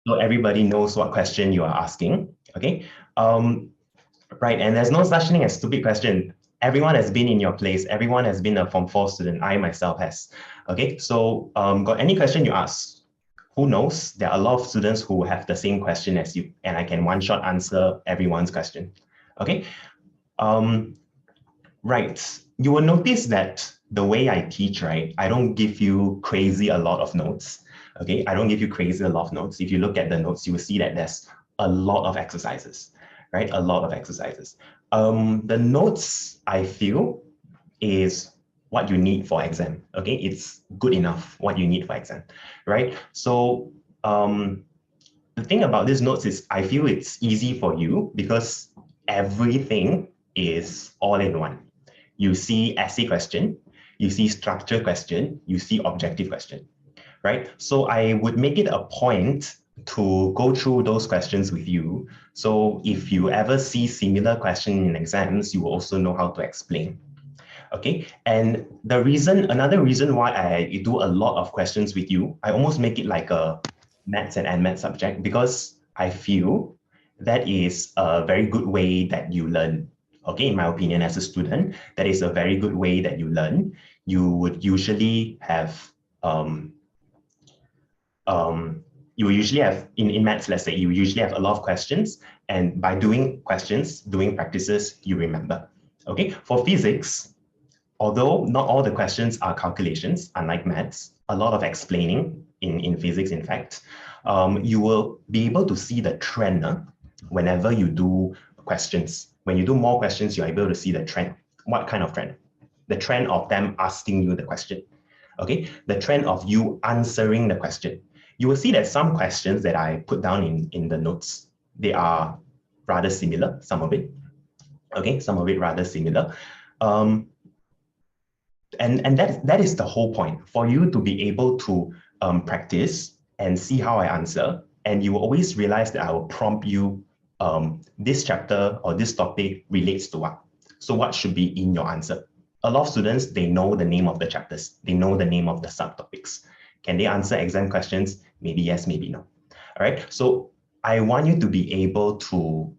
so everybody knows what question you are asking. Okay. Um, right. And there's no such thing as stupid question. Everyone has been in your place. Everyone has been a Form 4 student. I myself has. Okay. So got any question you ask? Who knows? There are a lot of students who have the same question as you, and I can one-shot answer everyone's question. Okay. Right. You will notice that the way I teach, right, I don't give you crazy a lot of notes. Okay, I don't give you crazy a lot of notes. If you look at the notes, you will see that there's a lot of exercises, right? A lot of exercises. The notes I feel is what you need for exam. Okay, it's good enough what you need for exam, right? So the thing about these notes is I feel it's easy for you because everything is all in one. You see essay question, you see structure question, you see objective question, right? So I would make it a point to go through those questions with you. So if you ever see similar question in exams, you will also know how to explain. Okay, and another reason why I do a lot of questions with you, I almost make it like a maths and NMAT subject because I feel that is a very good way that you learn. Okay, in my opinion, as a student, that is a very good way that you learn. You would usually have you usually have in maths, let's say you usually have a lot of questions, and by doing questions, doing practices, you remember. Okay, for physics, although not all the questions are calculations, unlike maths, a lot of explaining in physics, in fact, you will be able to see the trend whenever you do questions. When you do more questions, you're able to see the trend. What kind of trend? The trend of them asking you the question. Okay, the trend of you answering the question. You will see that some questions that I put down in the notes, they are rather similar, some of it. Okay, some of it rather similar. And that is the whole point, for you to be able to practice and see how I answer. And you will always realize that I will prompt you, this chapter or this topic relates to what? So what should be in your answer? A lot of students, they know the name of the chapters. They know the name of the subtopics. Can they answer exam questions? Maybe yes, maybe no. All right. So I want you to be able to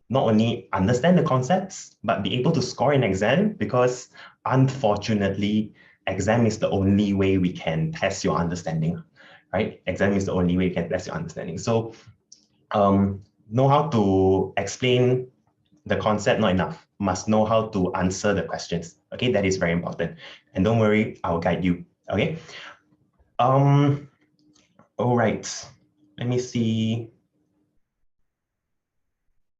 not only understand the concepts, but be able to score in exam, because unfortunately, exam is the only way we can test your understanding, right? Exam is the only way we can test your understanding. So know how to explain the concept, not enough. Must know how to answer the questions. Okay, that is very important. And don't worry, I'll guide you. Okay. All right. Let me see.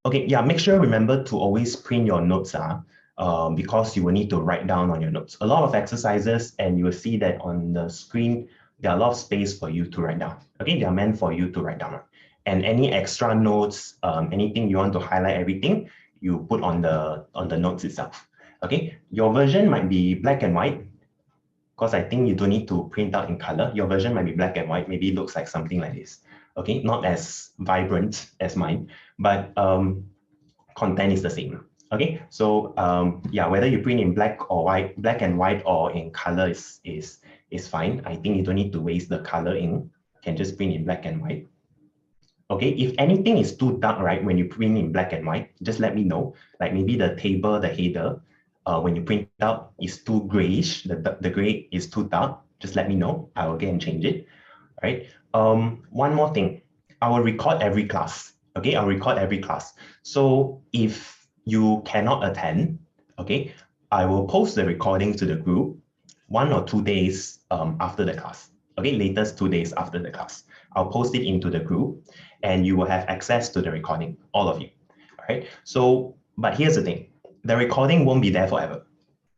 Okay, yeah, make sure remember to always print your notes because you will need to write down on your notes. A lot of exercises, and you will see that on the screen, there are a lot of space for you to write down. Okay, they are meant for you to write down. And any extra notes, anything you want to highlight, everything, you put on the notes itself. Okay, your version might be black and white, because I think you don't need to print out in color. Your version might be black and white, maybe it looks like something like this. Okay, not as vibrant as mine, but content is the same. Okay, so yeah, whether you print in black or white, black and white, or in color is fine. I think you don't need to waste the color ink. You can just print in black and white. Okay, if anything is too dark, right, when you print in black and white, just let me know. Like maybe the table, the header, when you print out is too grayish, the gray is too dark, just let me know. I will get and change it. All right. One more thing, I will record every class. Okay, I'll record every class. So if you cannot attend, okay, I will post the recording to the group 1 or 2 days after the class. Okay, latest 2 days after the class. I'll post it into the group and you will have access to the recording, all of you. All right. So, but here's the thing, the recording won't be there forever.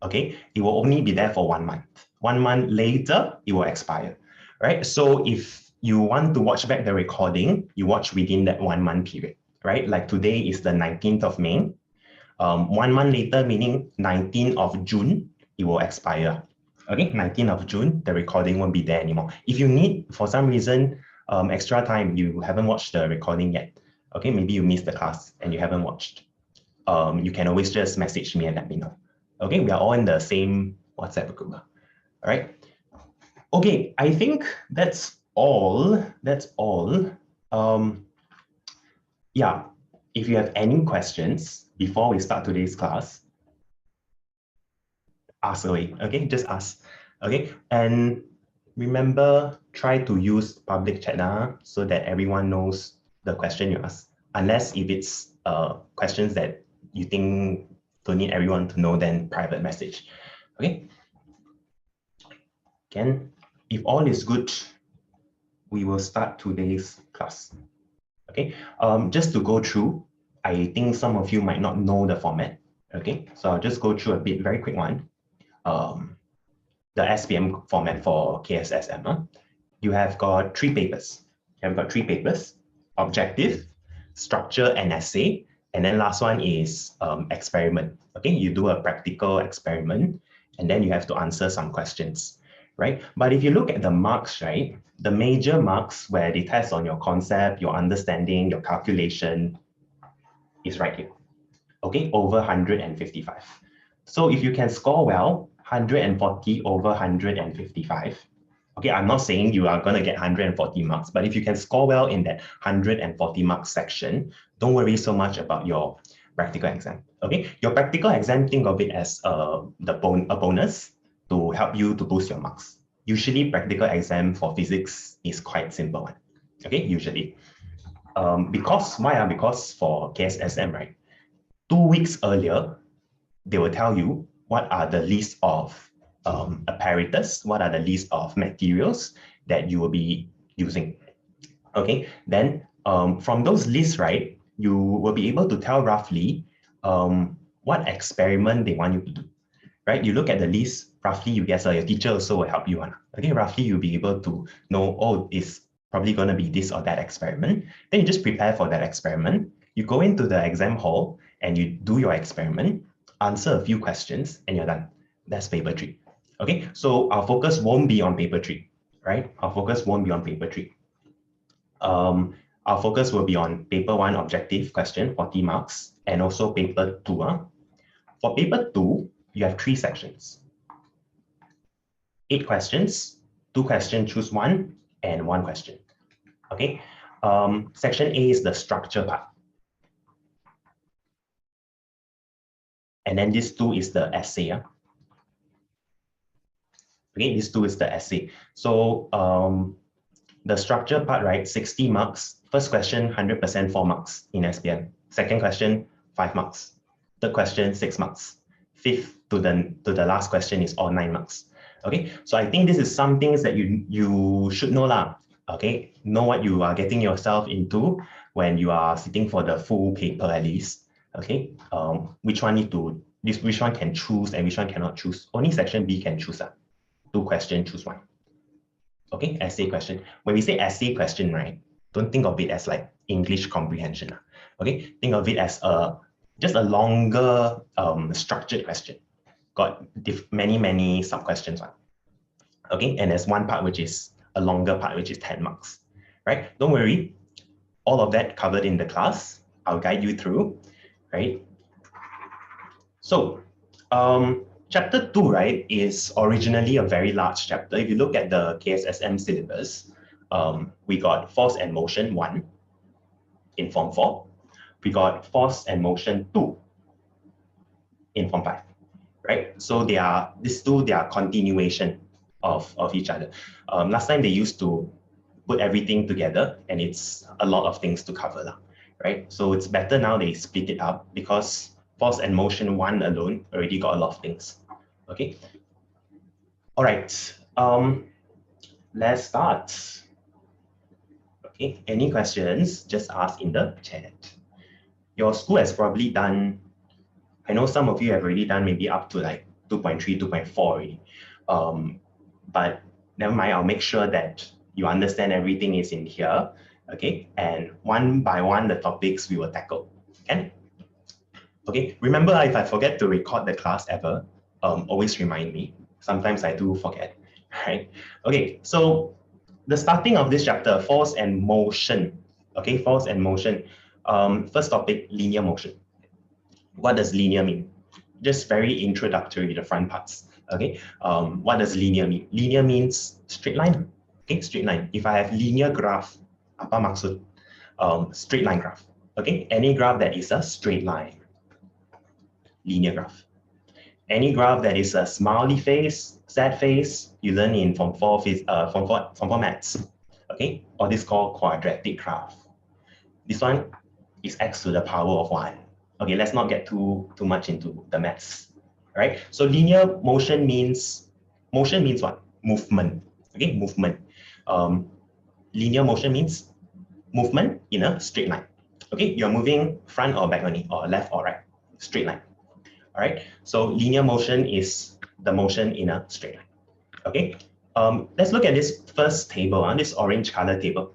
Okay, it will only be there for 1 month. 1 month later, it will expire. Right. So if you want to watch back the recording, you watch within that 1 month period, right? Like today is the 19th of May. 1 month later, meaning 19th of June, it will expire. Okay, 19th of June, the recording won't be there anymore. If you need, for some reason, extra time, you haven't watched the recording yet. Okay, maybe you missed the class and you haven't watched. You can always just message me and let me know. Okay, we are all in the same WhatsApp group. All right. Okay, I think that's all. That's all. Yeah, if you have any questions before we start today's class, ask away, okay? Just ask, okay? And remember, try to use public chat so that everyone knows the question you ask. Unless if it's questions that you think don't need everyone to know, then private message, okay? Again, if all is good, we will start today's class, okay? Just to go through, I think some of you might not know the format, okay? So I'll just go through a bit, very quick one. The SPM format for KSSM. You have got three papers. You have got three papers: objective, structure, and essay. And then last one is experiment. Okay, you do a practical experiment, and then you have to answer some questions, right? But if you look at the marks, right, the major marks where they test on your concept, your understanding, your calculation is right here. Okay, over 155. So if you can score well, 140 over 155. Okay, I'm not saying you are going to get 140 marks, but if you can score well in that 140 mark section, don't worry so much about your practical exam. Okay, your practical exam, think of it as a bonus to help you to boost your marks. Usually, practical exam for physics is quite simple one. Okay, usually. Because why? Because for KSSM, right? 2 weeks earlier, they will tell you what are the list of apparatus, what are the list of materials that you will be using. Okay, then from those lists, right, you will be able to tell roughly what experiment they want you to do, right? You look at the list, roughly you guess your teacher also will help you. Okay, roughly you'll be able to know, oh, it's probably going to be this or that experiment. Then you just prepare for that experiment. You go into the exam hall and you do your experiment, answer a few questions, and you're done. That's paper 3. Okay, so our focus won't be on paper 3, right? Our focus won't be on paper 3. Our focus will be on paper 1 objective question, 40 marks, and also paper 2. For paper 2, you have 3 sections. 8 questions, 2 questions, choose 1, and 1 question. Okay, section A is the structure part. And then this 2 is the essay. Okay, this 2 is the essay. So the structure part, right, 60 marks. First question, 100% 4 marks in SPM. Second question, 5 marks. Third question, 6 marks. Fifth to the last question is all 9 marks. Okay, so I think this is some things that you should know lah. Okay, know what you are getting yourself into when you are sitting for the full paper at least. Okay, which one which one can choose and which one cannot choose. Only section B can choose. 2 questions, choose 1. Okay, essay question. When we say essay question, right, don't think of it as like English comprehension. Okay, think of it as just a longer structured question. Got many sub-questions. Okay, and there's one part which is a longer part, which is 10 marks. Right, don't worry. All of that covered in the class. I'll guide you through, right? So, chapter 2, right, is originally a very large chapter. If you look at the KSSM syllabus, we got force and motion 1 in Form 4. We got force and motion 2 in Form 5, right? So these two, they are continuation of each other. Last time they used to put everything together and it's a lot of things to cover, right? So it's better now they split it up because force and motion 1 alone already got a lot of things. Okay. All right. Let's start. Okay. Any questions? Just ask in the chat. Your school has probably done. I know some of you have already done maybe up to like 2.3, 2.4 already. But never mind. I'll make sure that you understand everything is in here. Okay. And one by one, the topics we will tackle. Okay. Okay. Remember, if I forget to record the class ever, always remind me. Sometimes I do forget, right? Okay, so the starting of this chapter, force and motion. Okay, force and motion. First topic, linear motion. What does linear mean? Just very introductory, the front parts. Okay, what does linear mean? Linear means straight line. Okay, straight line. If I have linear graph, apa maksud? straight line graph. Okay, any graph that is a straight line, linear graph. Any graph that is a smiley face, sad face, you learn in Form 4 maths. Okay, or this called quadratic graph. This one is x to the power of 1. Okay, let's not get too much into the maths. All right, so linear motion means what? Movement. Okay, movement. Linear motion means movement in a straight line. Okay, you're moving front or back only, or left or right, straight line. All right, so linear motion is the motion in a straight line. Okay, let's look at this first table, this orange color table.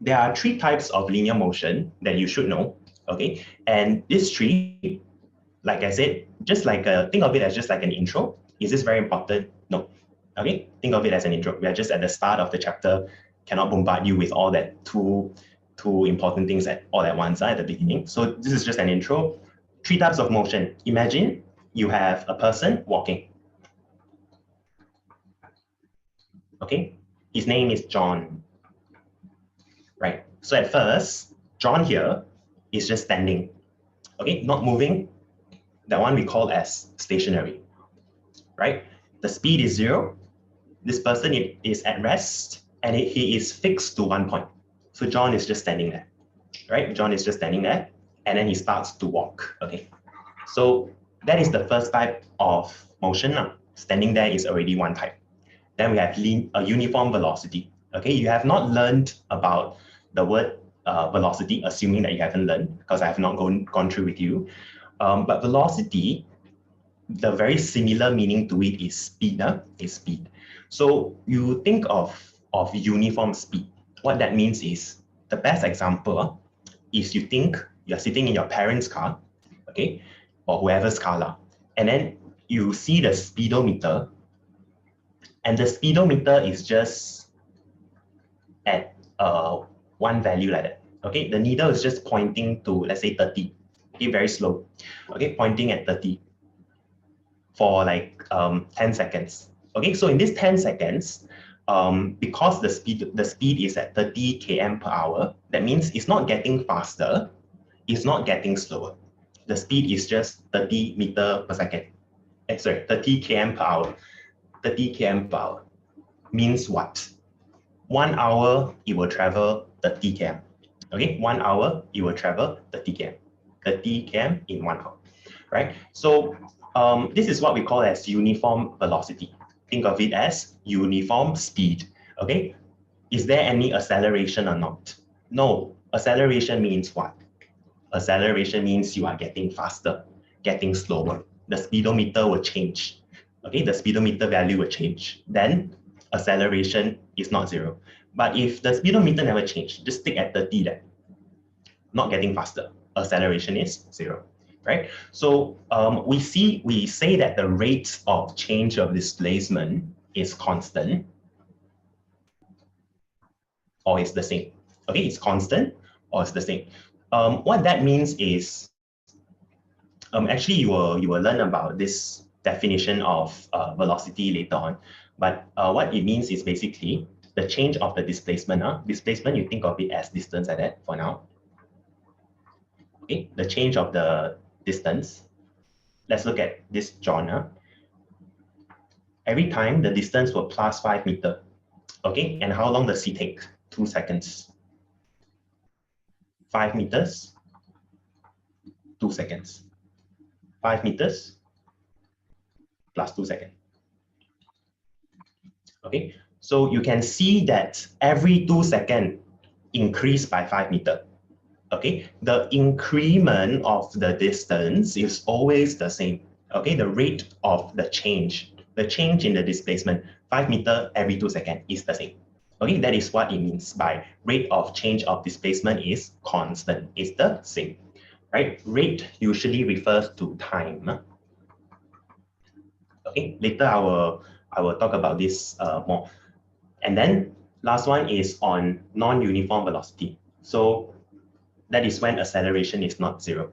There are 3 types of linear motion that you should know. Okay, and these 3, like I said, just like think of it as just like an intro. Is this very important? No. Okay, think of it as an intro. We are just at the start of the chapter. Cannot bombard you with all that too important things all at once at the beginning. So this is just an intro. 3 types of motion. Imagine you have a person walking. Okay, his name is John. Right. So at first, John here is just standing. Okay, not moving. That one we call as stationary. Right. The speed is 0. This person is at rest and he is fixed to 1 point. So John is just standing there. Right. John is just standing there and then he starts to walk. Okay. So that is the first type of motion now. Standing there is already one type. Then we have a uniform velocity. Okay, you have not learned about the word velocity, assuming that you haven't learned, because I have not gone through with you. But velocity, the very similar meaning to it is speed. Is speed. So you think of uniform speed. What that means is, the best example is you think you're sitting in your parents' car, okay, or whoever's car, and then you see the speedometer, and the speedometer is just at one value like that. Okay, the needle is just pointing to, let's say, 30. Okay, very slow. Okay, pointing at 30 for like 10 seconds. Okay, so in this 10 seconds, because the speed is at 30 km per hour, that means it's not getting faster, it's not getting slower. The speed is just 30 meter per second. 30 km per hour. 30 km per hour means what? 1 hour, it will travel 30 km. Okay, 1 hour, it will travel 30 km. 30 km in 1 hour, right? So this is what we call as uniform velocity. Think of it as uniform speed. Okay, is there any acceleration or not? No, acceleration means what? Acceleration means you are getting faster, getting slower. The speedometer will change. Okay, the speedometer value will change. Then acceleration is not 0. But if the speedometer never changed, just stick at 30 then. Not getting faster. Acceleration is 0, right? So we say that the rate of change of displacement is constant, or it's the same. Okay, it's constant or it's the same. What that means is, actually you will learn about this definition of velocity later on. But what it means is basically the change of the displacement. Displacement, you think of it as distance like that for now. Okay, the change of the distance. Let's look at this John. Every time the distance will plus 5 meters. Okay, and how long does it take? 2 seconds. 5 meters, 2 seconds. 5 meters plus 2 seconds. Okay, so you can see that every 2 seconds increase by 5 meters. Okay, the increment of the distance is always the same. Okay, the rate of the change in the displacement, 5 meters every 2 seconds is the same. Okay, that is what it means by rate of change of displacement is constant, is the same. Right, rate usually refers to time. Okay, later I will talk about this more. And then last one is on non-uniform velocity. So that is when acceleration is not 0.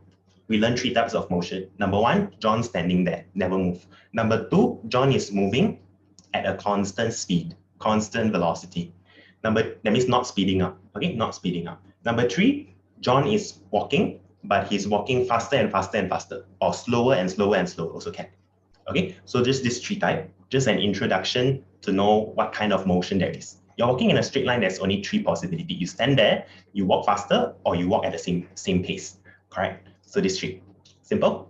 We learn 3 types of motion. Number 1, John standing there, never move. Number 2, John is moving at a constant speed, constant velocity. That means not speeding up. Okay, not speeding up. Number 3, John is walking, but he's walking faster and faster and faster, or slower and slower and slower also can. Okay, so just this tree type, just an introduction to know what kind of motion there is. You're walking in a straight line, there's only 3 possibilities. You stand there, you walk faster, or you walk at the same pace, correct? So this 3, simple.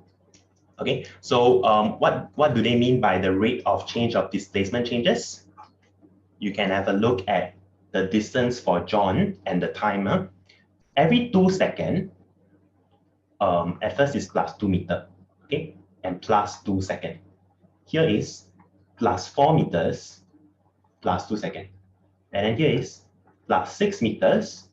Okay, so what do they mean by the rate of change of displacement changes? You can have a look at the distance for John and the timer. Every 2 seconds, at first is plus 2 meters, okay, and plus 2 seconds. Here is plus 4 meters, plus 2 seconds. And then here is plus 6 meters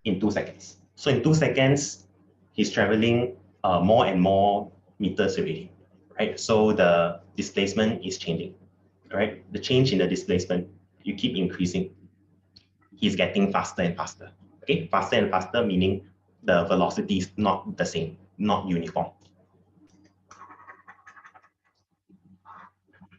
in 2 seconds. So in 2 seconds, he's traveling more and more meters already, right? So the displacement is changing, right? The change in the displacement, you keep increasing. He's getting faster and faster, okay? Faster and faster, meaning the velocity is not the same, not uniform.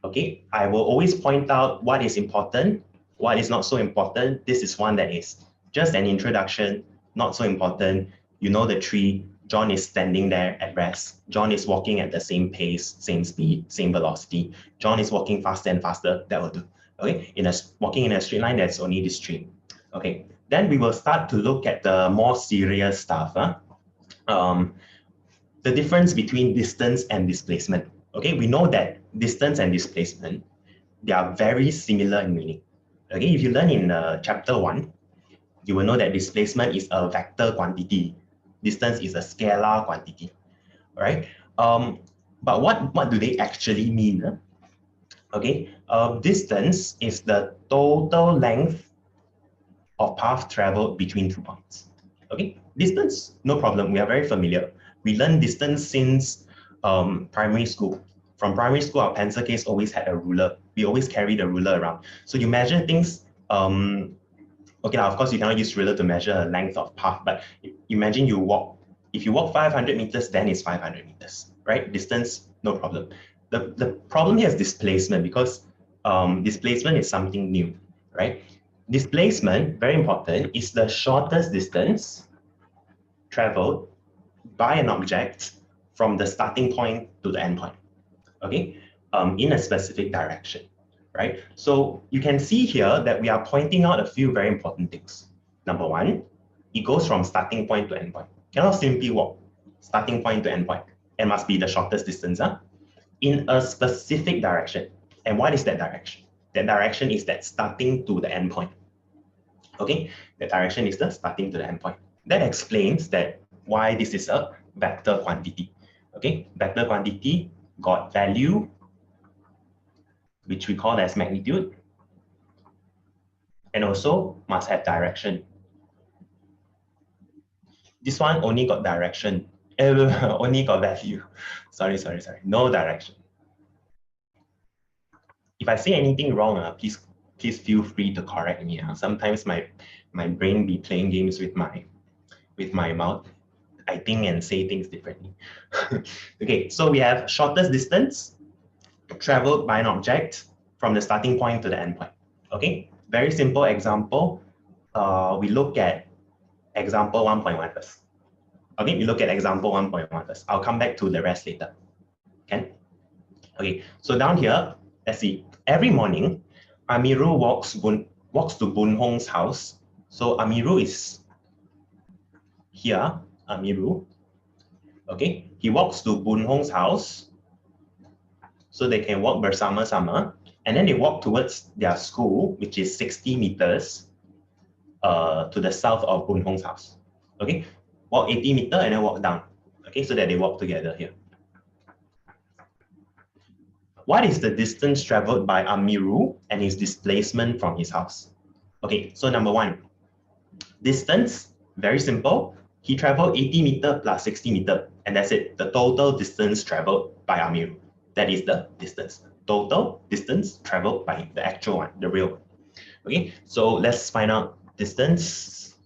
Okay, I will always point out what is important, what is not so important. This is one that is just an introduction, not so important. You know the tree, John is standing there at rest. John is walking at the same pace, same speed, same velocity. John is walking faster and faster, that will do. Okay, walking in a straight line, that's only this tree. Okay, then we will start to look at the more serious stuff. The difference between distance and displacement. Okay, we know that distance and displacement, they are very similar in meaning. Okay, if you learn in chapter 1, you will know that displacement is a vector quantity. Distance is a scalar quantity, right? But what do they actually mean? Okay, distance is the total length of path traveled between 2 points. Okay, distance, no problem. We are very familiar. We learned distance since primary school. From primary school, our pencil case always had a ruler. We always carry the ruler around. So you measure things. Okay, now of course you cannot use ruler to measure a length of path, but imagine you walk. If you walk 500 meters, then it's 500 meters, right? Distance, no problem. The problem here is displacement, because displacement is something new, right? Displacement, very important, is the shortest distance traveled by an object from the starting point to the end point, okay, in a specific direction, right? So you can see here that we are pointing out a few very important things. Number 1, it goes from starting point to end point. Cannot simply walk starting point to end point. It must be the shortest distance in a specific direction. And what is that direction? That direction is that starting to the end point. Okay, the direction is the starting to the end point. That explains that why this is a vector quantity. Okay, vector quantity got value, which we call as magnitude, and also must have direction. This one only got direction, only got value. Sorry, no direction. If I say anything wrong, please feel free to correct me. Sometimes my brain be playing games with my mouth. I think and say things differently. Okay, so we have shortest distance traveled by an object from the starting point to the end point. Okay, very simple example. We look at example 1.1 first. Okay, we look at example 1.1 first. I'll come back to the rest later. Okay, so down here, let's see. Every morning, Amiru walks to Bun Hong's house. So Amiru is here, Amiru. Okay, he walks to Bun Hong's house so they can walk bersama-sama, and then they walk towards their school, which is 60 meters to the south of Bun Hong's house. Okay, walk 80 meters and then walk down. Okay, so that they walk together here. What is the distance traveled by Amiru and his displacement from his house? Okay, so number 1, distance, very simple. He traveled 80 meters plus 60 meters, and that's it. The total distance traveled by Amiru. That is the distance. Total distance traveled by the actual one, the real one. Okay, so let's find out distance.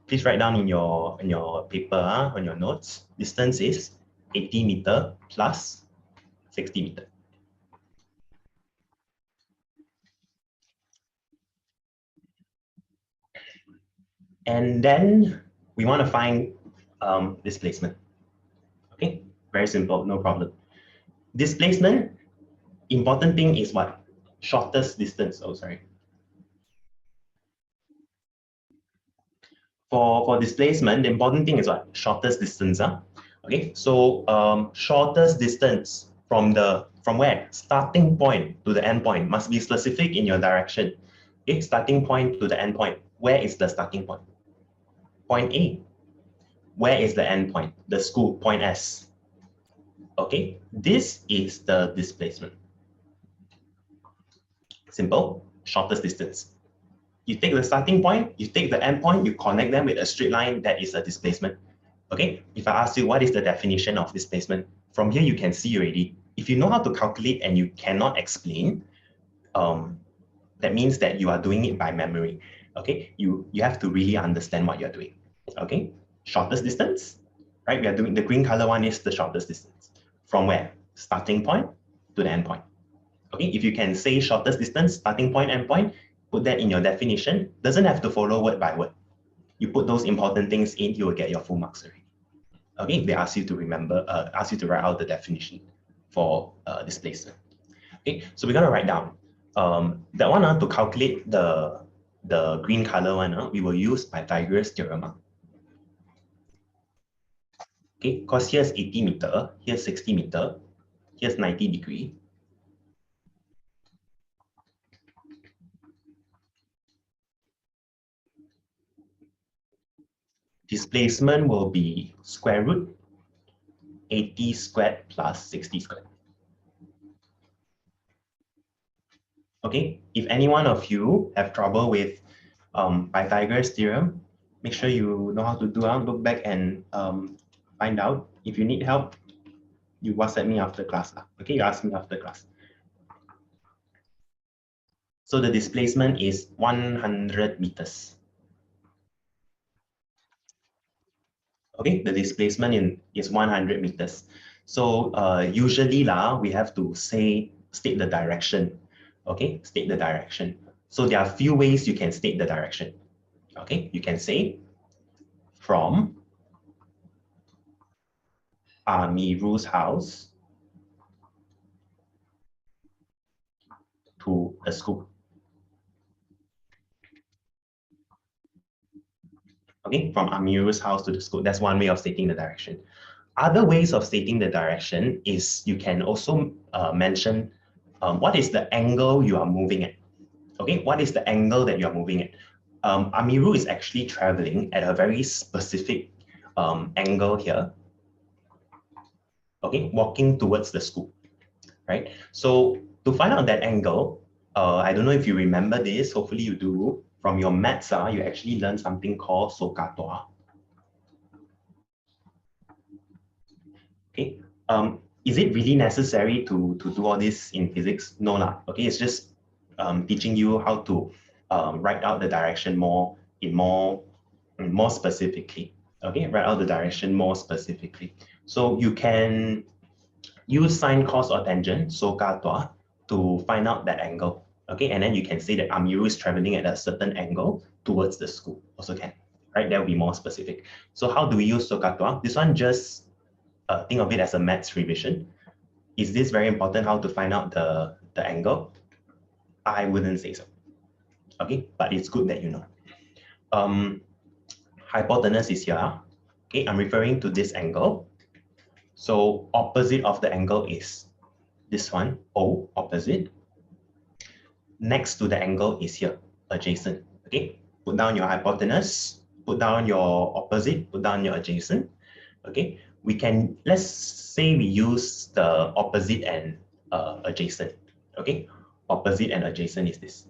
Please write down in your paper, on your notes. Distance is 80 meters plus 60 meters. And then we want to find displacement. Okay, very simple, no problem. Displacement, important thing is what? Shortest distance. Oh, sorry. For displacement, the important thing is what? Shortest distance. Okay, so shortest distance from where? Starting point to the end point must be specific in your direction. Okay, starting point to the end point. Where is the starting point? Point A. Where is the end point? The school, point S. Okay, this is the displacement. Simple, shortest distance. You take the starting point, you take the end point, you connect them with a straight line, that is a displacement. Okay, if I ask you what is the definition of displacement, from here you can see already. If you know how to calculate and you cannot explain, that means that you are doing it by memory. Okay, you have to really understand what you're doing. Okay, shortest distance, right? We are doing the green color one is the shortest distance. From where? Starting point to the end point. Okay, if you can say shortest distance, starting point, end point, put that in your definition. Doesn't have to follow word by word. You put those important things in, you will get your full marks already. Okay, they ask you to remember, ask you to write out the definition for displacement. Okay, so we're gonna write down that one to calculate the green color one. We will use Pythagoras theorem. Okay, because here's 80 meter, here's 60 meter, here's 90 degree. Displacement will be square root 80 squared plus 60 squared. Okay, if any one of you have trouble with Pythagoras theorem, make sure you know how to do it. Look back and find out. If you need help, you WhatsApp me after class. Okay, you ask me after class. So the displacement is 100 meters. Okay, the displacement is 100 meters. So usually we have to state the direction. Okay, state the direction. So there are a few ways you can state the direction. Okay, you can say from Amiru's house to the school. Okay, from Amiru's house to the school. That's one way of stating the direction. Other ways of stating the direction is you can also mention what is the angle you are moving at. Okay, what is the angle that you are moving at? Amiru is actually traveling at a very specific angle here. Okay, walking towards the school, right? So to find out that angle, I don't know if you remember this, hopefully you do. From your maths, you actually learn something called SOHCAHTOA. Okay, is it really necessary to do all this in physics? No lah. Okay, it's just teaching you how to write out the direction more specifically. Okay, write out the direction more specifically. So you can use sine, cos, or tangent, SOHCAHTOA, to find out that angle. Okay, and then you can say that Amiru is traveling at a certain angle towards the school. Also can, right? That will be more specific. So how do we use SOHCAHTOA? This one just think of it as a maths revision. Is this very important, how to find out the angle? I wouldn't say so. Okay, but it's good that you know. Hypotenuse is here. Okay, I'm referring to this angle. So opposite of the angle is this one, O, opposite. Next to the angle is here, adjacent. Okay, put down your hypotenuse, put down your opposite, put down your adjacent. Okay, we can, let's say we use the opposite and adjacent. Okay, opposite and adjacent is this.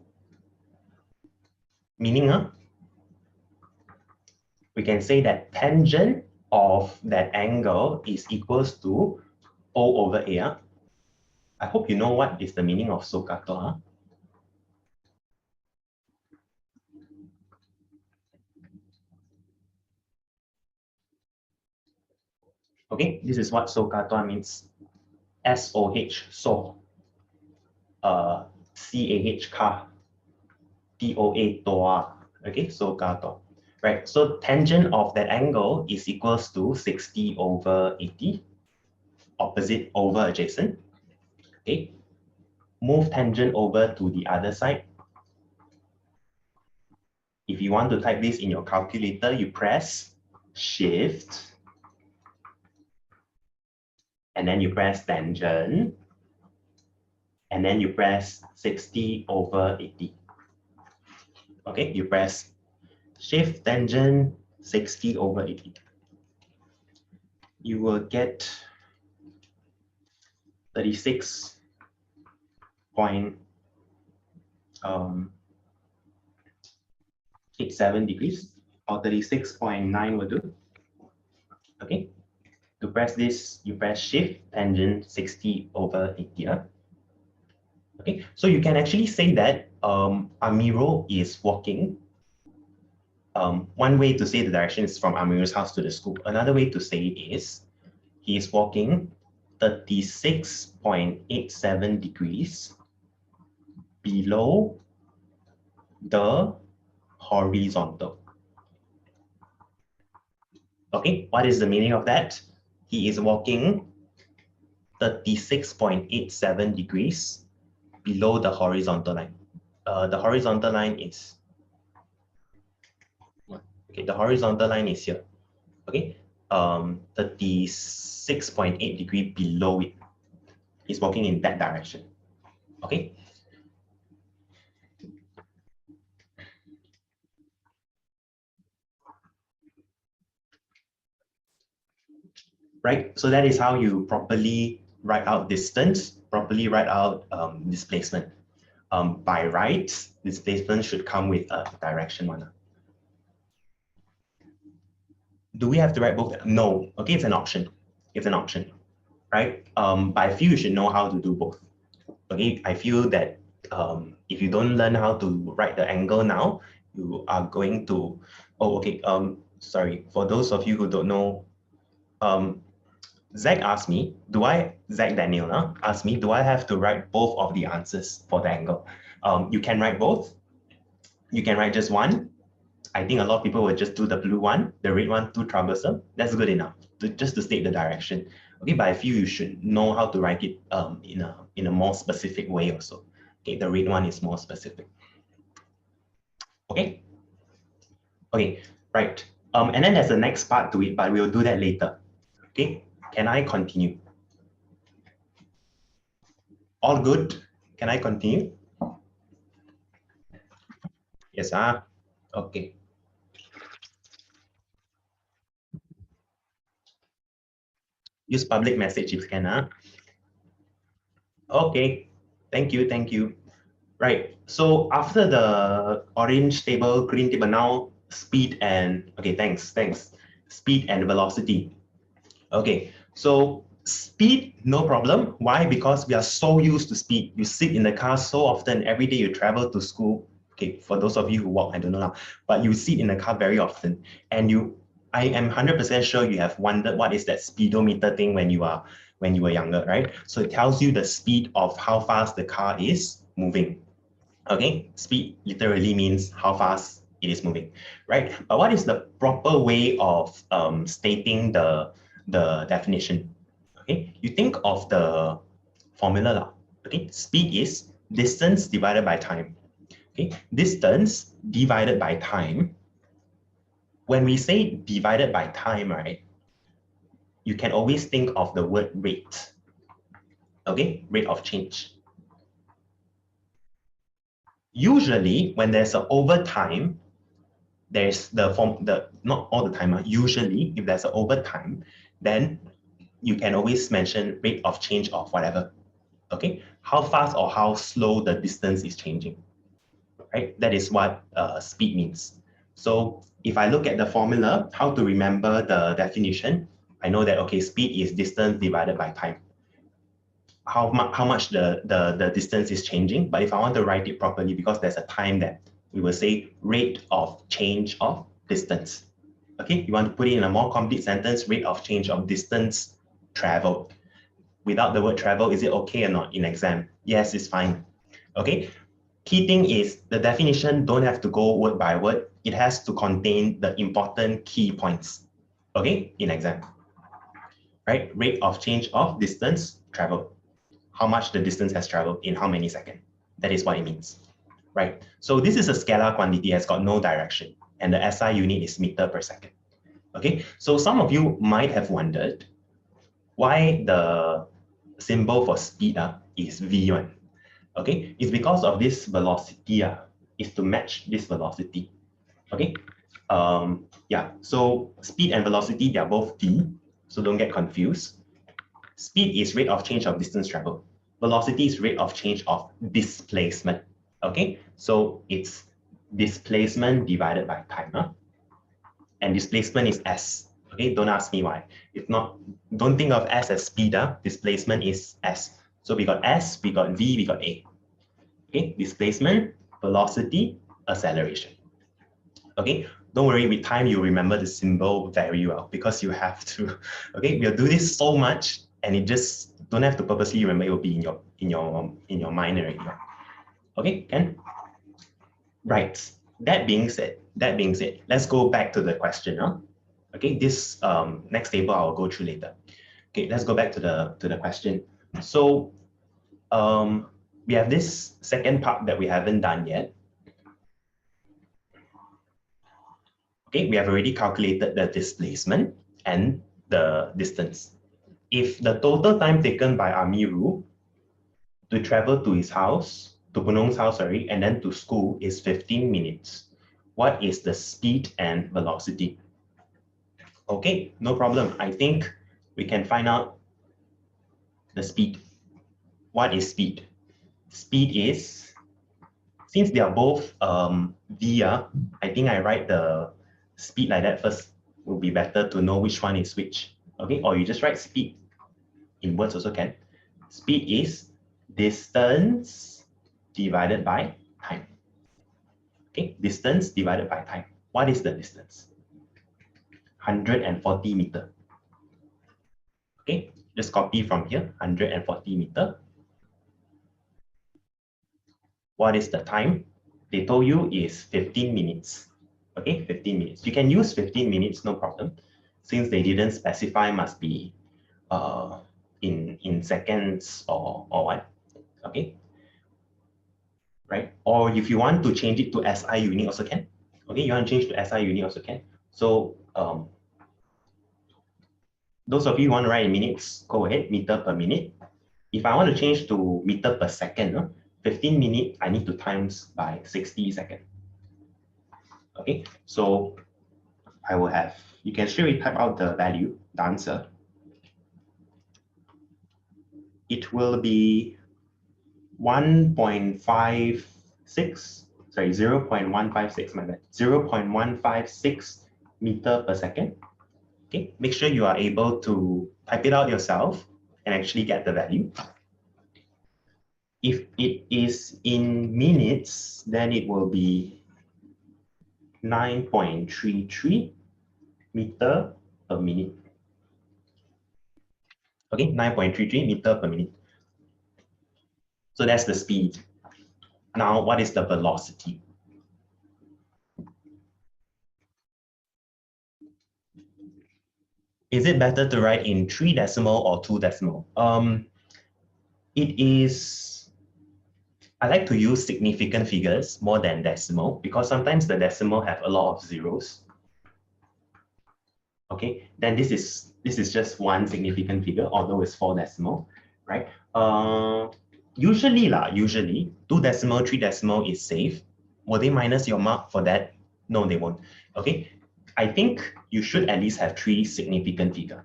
Meaning, we can say that tangent of that angle is equals to O over A. I hope you know what is the meaning of SOHCAHTOA. Okay, this is what SOHCAHTOA means. S-O-H, so. C-A-H, car. T-O-A, toa. Okay, SOHCAHTOA. right? So tangent of that angle is equals to 60 over 80, opposite over adjacent. Okay, move tangent over to the other side. If you want to type this in your calculator, you press Shift, and then you press tangent, and then you press 60 over 80. Okay, you press Shift, tangent, 60 over 80. You will get 36.87 degrees, or 36.9 will do. Okay, to press this, you press Shift, tangent, 60 over 80. Okay, so you can actually say that Amiro is walking. One way to say the direction is from Amiro's house to the school. Another way to say is he is walking 36.87 degrees below the horizontal. Okay, what is the meaning of that? He is walking 36.87 degrees below the horizontal line. The horizontal line is, okay, the horizontal line is here. Okay, 36.8 degree below it. He's walking in that direction. Okay. Right, so that is how you properly write out distance, properly write out displacement. By right, displacement should come with a direction one. Do we have to write both? No. Okay, it's an option. It's an option, right? But I feel you should know how to do both. Okay, I feel that if you don't learn how to write the angle now, you are going to. Oh, okay. Sorry. For those of you who don't know, Zach asked me, Zach Daniel asked me, do I have to write both of the answers for the angle? You can write both. You can write just one. I think a lot of people will just do the blue one, the red one too troublesome. That's good enough just to state the direction. Okay, but I feel you should know how to write it in a more specific way also. Okay, the red one is more specific. Okay. Okay, right. And then there's the next part to it, but we'll do that later. Okay, can I continue? All good? Can I continue? Yes, okay. Use public message if you can. Okay, thank you, thank you. Right, so after the orange table, green table, now speed and, okay, thanks. Speed and velocity. Okay, so speed, no problem. Why? Because we are so used to speed. You sit in the car so often, every day you travel to school. Okay, for those of you who walk, I don't know now, but you sit in the car very often. And I am 100% sure you have wondered what is that speedometer thing when you were younger, right? So it tells you the speed of how fast the car is moving. Okay, speed literally means how fast it is moving, right? But what is the proper way of stating the definition? Okay, you think of the formula. Okay, speed is distance divided by time. Okay, distance divided by time. When we say divided by time, right, you can always think of the word rate. Okay, rate of change. Usually, when there's an overtime, there's not all the time, usually if there's an overtime, then you can always mention rate of change of whatever. Okay, how fast or how slow the distance is changing, right? That is what speed means. So if I look at the formula, how to remember the definition, I know that, okay, speed is distance divided by time. How much the distance is changing, but if I want to write it properly, because there's a time that we will say rate of change of distance. Okay, you want to put it in a more complete sentence, rate of change of distance traveled. Without the word travel, is it okay or not in exam? Yes, it's fine. Okay, key thing is the definition don't have to go word by word. It has to contain the important key points. Okay, in example, right? Rate of change of distance traveled. How much the distance has traveled in how many seconds. That is what it means, right? So this is a scalar quantity, has got no direction, and the SI unit is meter per second. Okay, so some of you might have wondered why the symbol for speed is V1. Okay, it's because of this velocity is to match this velocity. Okay, yeah, so speed and velocity, they're both v, so don't get confused. Speed is rate of change of distance traveled. Velocity is rate of change of displacement. Okay, so it's displacement divided by time, and displacement is s. Okay, don't ask me why. If not, don't think of s as speed. Displacement is s. So we got s, we got v, we got a. Okay, displacement, velocity, acceleration. Okay, don't worry, with time you remember the symbol very well because you have to. Okay, we'll do this so much, and it just don't have to purposely remember. It will be in your mind already. Okay, can? Right. That being said, let's go back to the question. Okay, this next table I'll go through later. Okay, let's go back to the question. So we have this second part that we haven't done yet. Okay, we have already calculated the displacement and the distance. If the total time taken by Amiru to travel to his house, to Punong's house, sorry, and then to school is 15 minutes, what is the speed and velocity? Okay, no problem. I think we can find out the speed. What is speed? Speed is, since they are both V, I think I write the speed like that first. Will be better to know which one is which. Okay, or you just write speed in words also can. Speed is distance divided by time. Okay, distance divided by time. What is the distance? 140 meter. Okay, just copy from here, 140 meter. What is the time? They told you is 15 minutes. Okay, 15 minutes. You can use 15 minutes, no problem. Since they didn't specify, must be in seconds or what. Okay, right? Or if you want to change it to SI unit also can. Okay, you want to change to SI unit also can. So those of you who want to write in minutes, go ahead, meter per minute. If I want to change to meter per second, 15 minutes, I need to times by 60 seconds. Okay, so I will have, you can straight away type out the value, the answer. It will be 1.56, sorry, 0.156, my bad, 0.156 meter per second. Okay, make sure you are able to type it out yourself and actually get the value. If it is in minutes, then it will be 9.33 meter per minute. Okay, 9.33 meter per minute. So that's the speed. Now, what is the velocity? Is it better to write in 3 decimal or 2 decimal? It is, I like to use significant figures more than decimal because sometimes the decimal have a lot of zeros. Okay, then this is just one significant figure, although it's 4 decimal, right? Usually 2 decimal, 3 decimal is safe. Will they minus your mark for that? No, they won't. Okay, I think you should at least have 3 significant figure.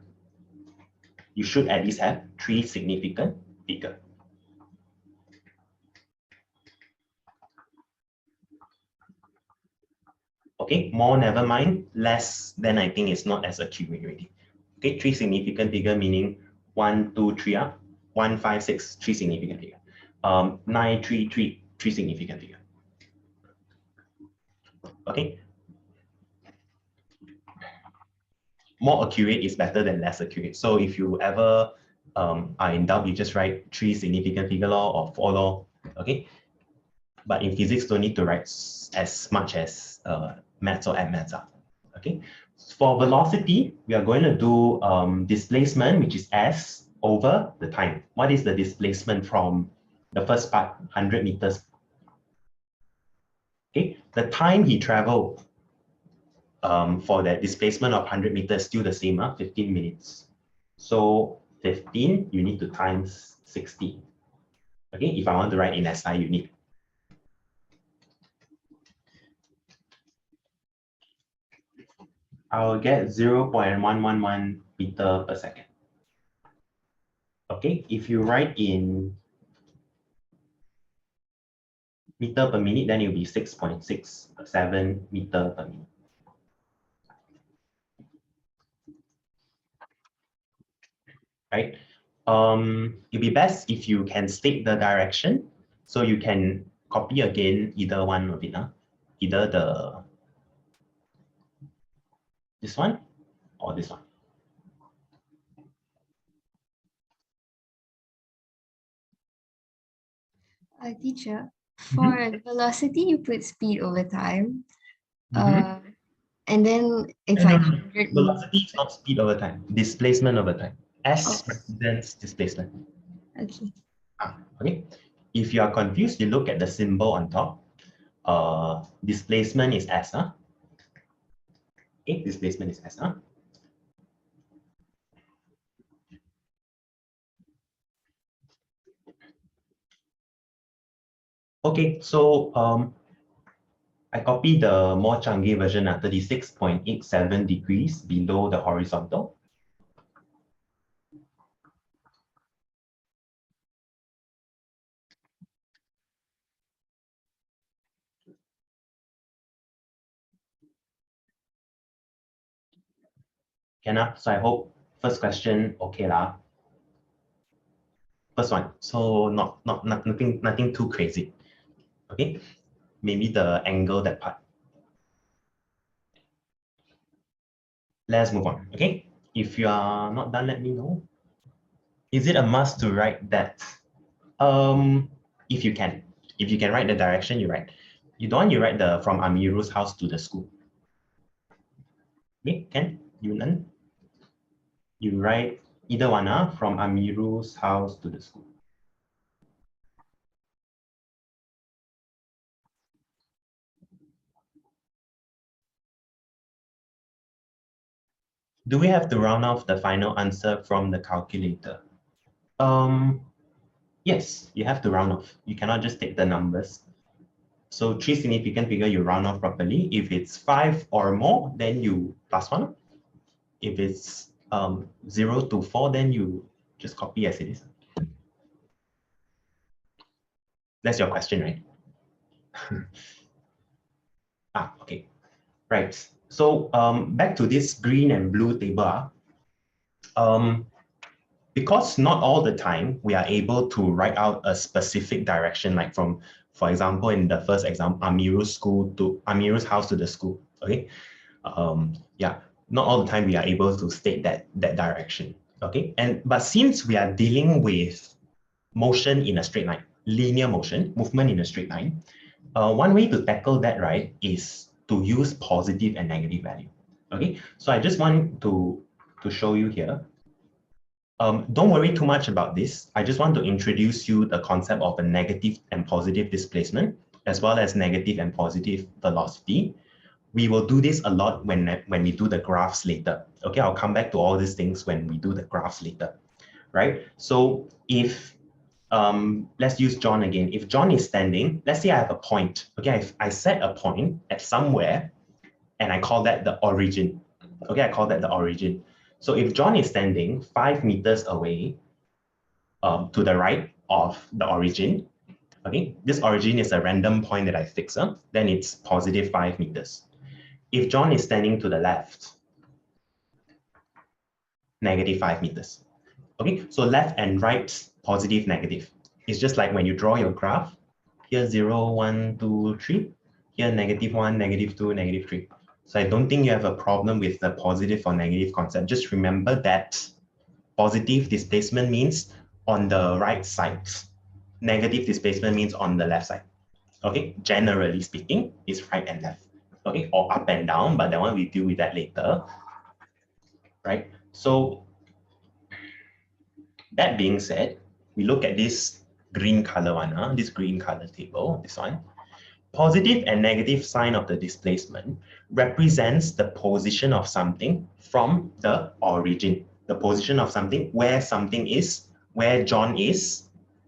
You should at least have 3 significant figure. Okay, more never mind, less then I think it's not as accurate already. Okay, 3 significant figure meaning 1, 2, 3, 1, 5, 6, 3 significant figure. 9, 3, 3, 3 significant figure. Okay. More accurate is better than less accurate. So if you ever are in doubt, you just write 3 significant figure law or 4 law. Okay. But in physics, don't need to write as much as maths or maths are. Okay. For velocity, we are going to do displacement, which is s over the time. What is the displacement from the first part, 100 meters? Okay, the time he traveled for that displacement of 100 meters still the same, 15 minutes. So 15, you need to times 60. Okay, if I want to write in SI unit. I'll get 0.111 meter per second. Okay, if you write in meter per minute, then it'll be 6.67 meter per minute. Right? It'd be best if you can state the direction, so you can copy again either one of it, either this one or this one. Teacher, for velocity, you put speed over time. And then if No, like no, 100 velocity is not speed over time, displacement over time. S Oh. represents displacement. Okay. Okay. If you are confused, you look at the symbol on top. Displacement is S. Okay, displacement is S. Okay, so I copied the more chunky version at 36.87 degrees below the horizontal. So I hope first question okay lah. First one, so nothing too crazy. Okay, maybe the angle, that part. Let's move on. Okay, if you are not done, let me know. Is it a must to write that? If you can write the direction, you write. You don't, you write the from Amiru's house to the school. Okay, can you learn? You write either one, from Amiru's house to the school. Do we have to round off the final answer from the calculator? Yes, you have to round off. You cannot just take the numbers. So 3 significant figure, you round off properly. If it's 5 or more, then you plus 1. If it's 0 to 4, then you just copy as it is. That's your question, right? Okay. Right. So back to this green and blue table. Because not all the time we are able to write out a specific direction, like from, for example, in the first example, Amiru's house to the school. Okay. Yeah, not all the time we are able to state that direction. Okay. But since we are dealing with motion in a straight line, linear motion, movement in a straight line, one way to tackle that, right, is to use positive and negative value. Okay, so I just want to show you here. Don't worry too much about this. I just want to introduce you the concept of a negative and positive displacement, as well as negative and positive velocity. We will do this a lot when we do the graphs later. Okay, I'll come back to all these things when we do the graphs later, right? So if let's use John again. If John is standing, let's say I have a point. Okay, I set a point at somewhere, and I call that the origin. Okay, I call that the origin. So if John is standing 5 meters away to the right of the origin, okay, this origin is a random point that I fix, then it's positive 5 meters. If John is standing to the left, negative 5 meters. Okay, so left and right, positive, negative. It's just like when you draw your graph, here 0, 1, 2, 3, here -1, -2, -3. So I don't think you have a problem with the positive or negative concept. Just remember that positive displacement means on the right side. Negative displacement means on the left side. Okay, generally speaking, is right and left. Okay, or up and down, but that one we deal with that later. Right? So that being said, we look at this green color one, this green color table, this one. Positive and negative sign of the displacement represents the position of something from the origin, the position of something where John is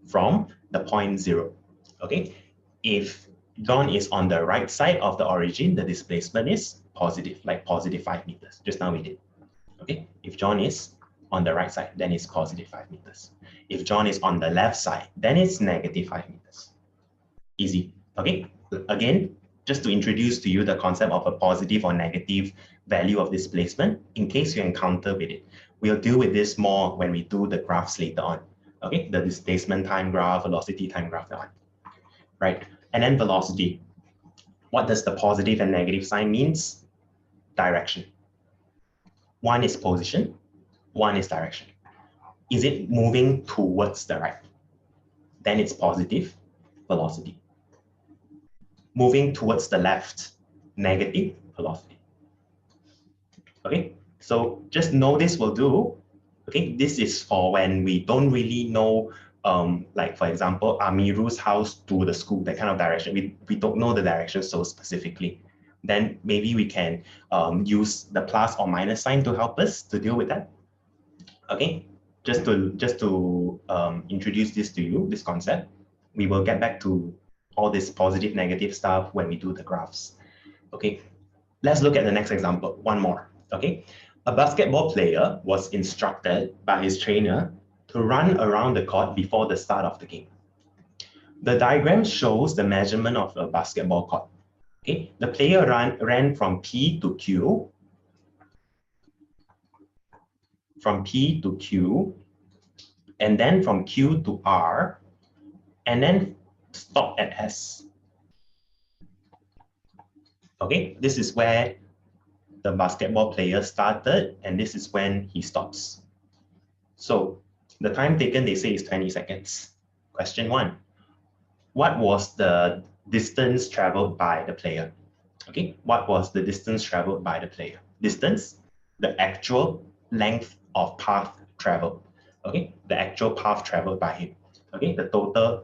from the point 0. Okay, if John is on the right side of the origin, the displacement is positive, like positive 5 meters. Just now we did. Okay, if John is on the right side, then it's positive 5 meters. If John is on the left side, then it's negative 5 meters. Easy. Okay, again, just to introduce to you the concept of a positive or negative value of displacement, in case you encounter with it. We'll deal with this more when we do the graphs later on. Okay, the displacement time graph, velocity time graph, that one. Right, and then velocity. What does the positive and negative sign means? Direction. One is position, one is direction. Is it moving towards the right? Then it's positive velocity. Moving towards the left, negative velocity. Okay, so just know this will do. Okay, this is for when we don't really know, like for example, Amiru's house to the school, that kind of direction. We don't know the direction so specifically. Then maybe we can use the plus or minus sign to help us to deal with that. Okay, just to introduce this to you, this concept. We will get back to all this positive, negative stuff when we do the graphs. Okay, let's look at the next example, one more. Okay, a basketball player was instructed by his trainer to run around the court before the start of the game. The diagram shows the measurement of a basketball court. Okay, the player ran from P to Q, and then from Q to R, and then stop at S. Okay, this is where the basketball player started, and this is when he stops. So the time taken, they say, is 20 seconds. Question 1. What was the distance traveled by the player? Okay, what was the distance traveled by the player? Distance, the actual length of path traveled. Okay, the actual path traveled by him. Okay, the total